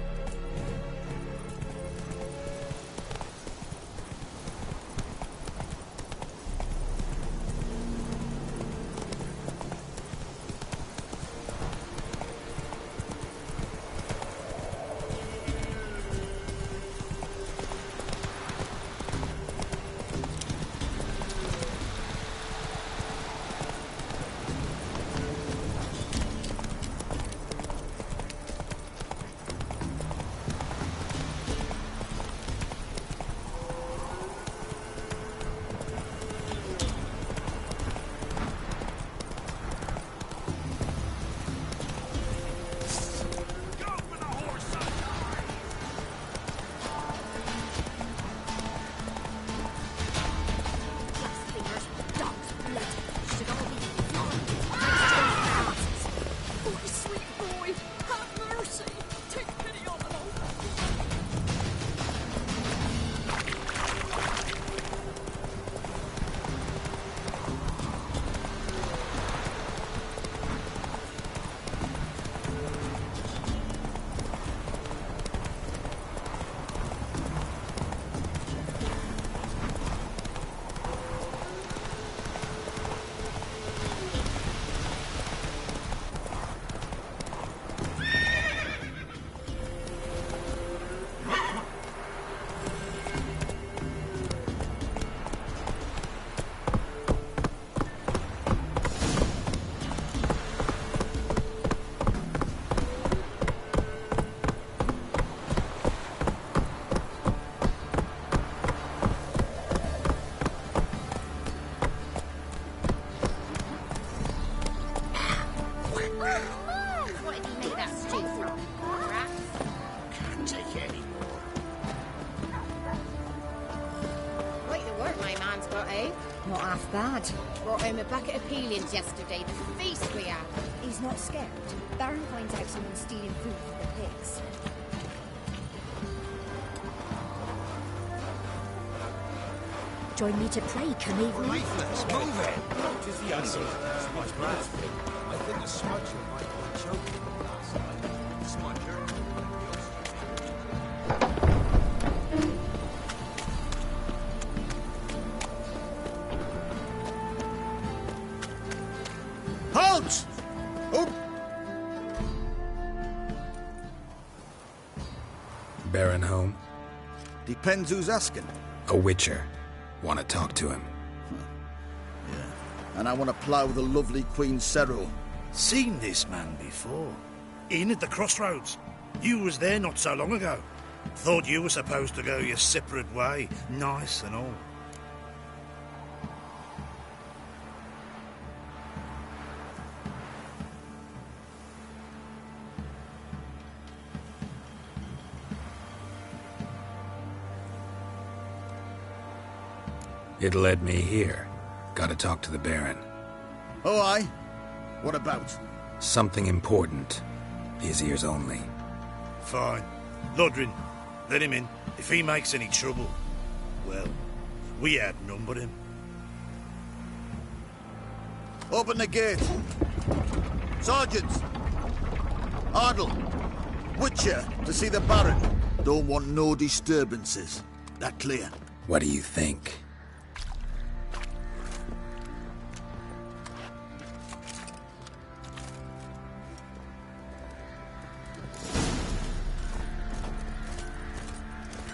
Speaker 19: Not half bad. Brought home a bucket of peelings yesterday. The feast we had.
Speaker 22: He's not scared. Baron finds out someone's stealing food from the pigs. Join me to pray, Cunevin.
Speaker 9: Let's move it! Tis the answer. Smudge breath. I think the smudger might be choking last night. Smudger.
Speaker 4: Halt! Oh!
Speaker 6: Baron home?
Speaker 23: Depends who's asking.
Speaker 6: A Witcher. Want to talk to him.
Speaker 23: Yeah. And I want to plough the lovely Queen Cero.
Speaker 9: Seen this man before. In at the crossroads. You was there not so long ago. Thought you were supposed to go your separate way. Nice and all.
Speaker 6: It led me here. Gotta talk to the Baron.
Speaker 23: Oh, aye? What about?
Speaker 6: Something important. His ears only.
Speaker 9: Fine. Lodrin, let him in. If he makes any trouble, well, we outnumber him.
Speaker 23: Open the gate. Sergeants! Ardle! Witcher, to see the Baron. Don't want no disturbances. That clear?
Speaker 6: What do you think?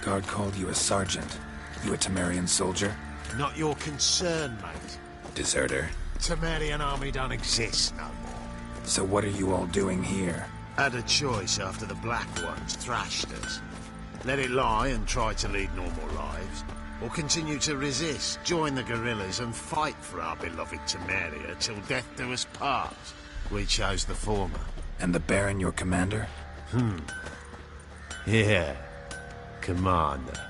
Speaker 6: Guard called you a sergeant. You a Temerian soldier?
Speaker 24: Not your concern, mate.
Speaker 6: Deserter.
Speaker 24: Temerian army don't exist no more.
Speaker 6: So what are you all doing here?
Speaker 24: Had a choice after the Black Ones thrashed us. Let it lie and try to lead normal lives, or continue to resist, join the guerrillas and fight for our beloved Temeria till death do us part. We chose the former.
Speaker 6: And the Baron your commander?
Speaker 24: Yeah. Commander.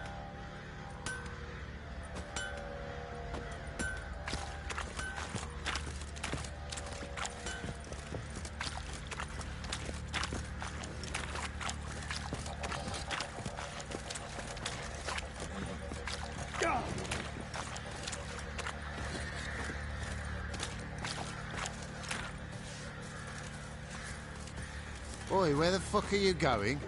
Speaker 24: Oi, where the fuck are you going?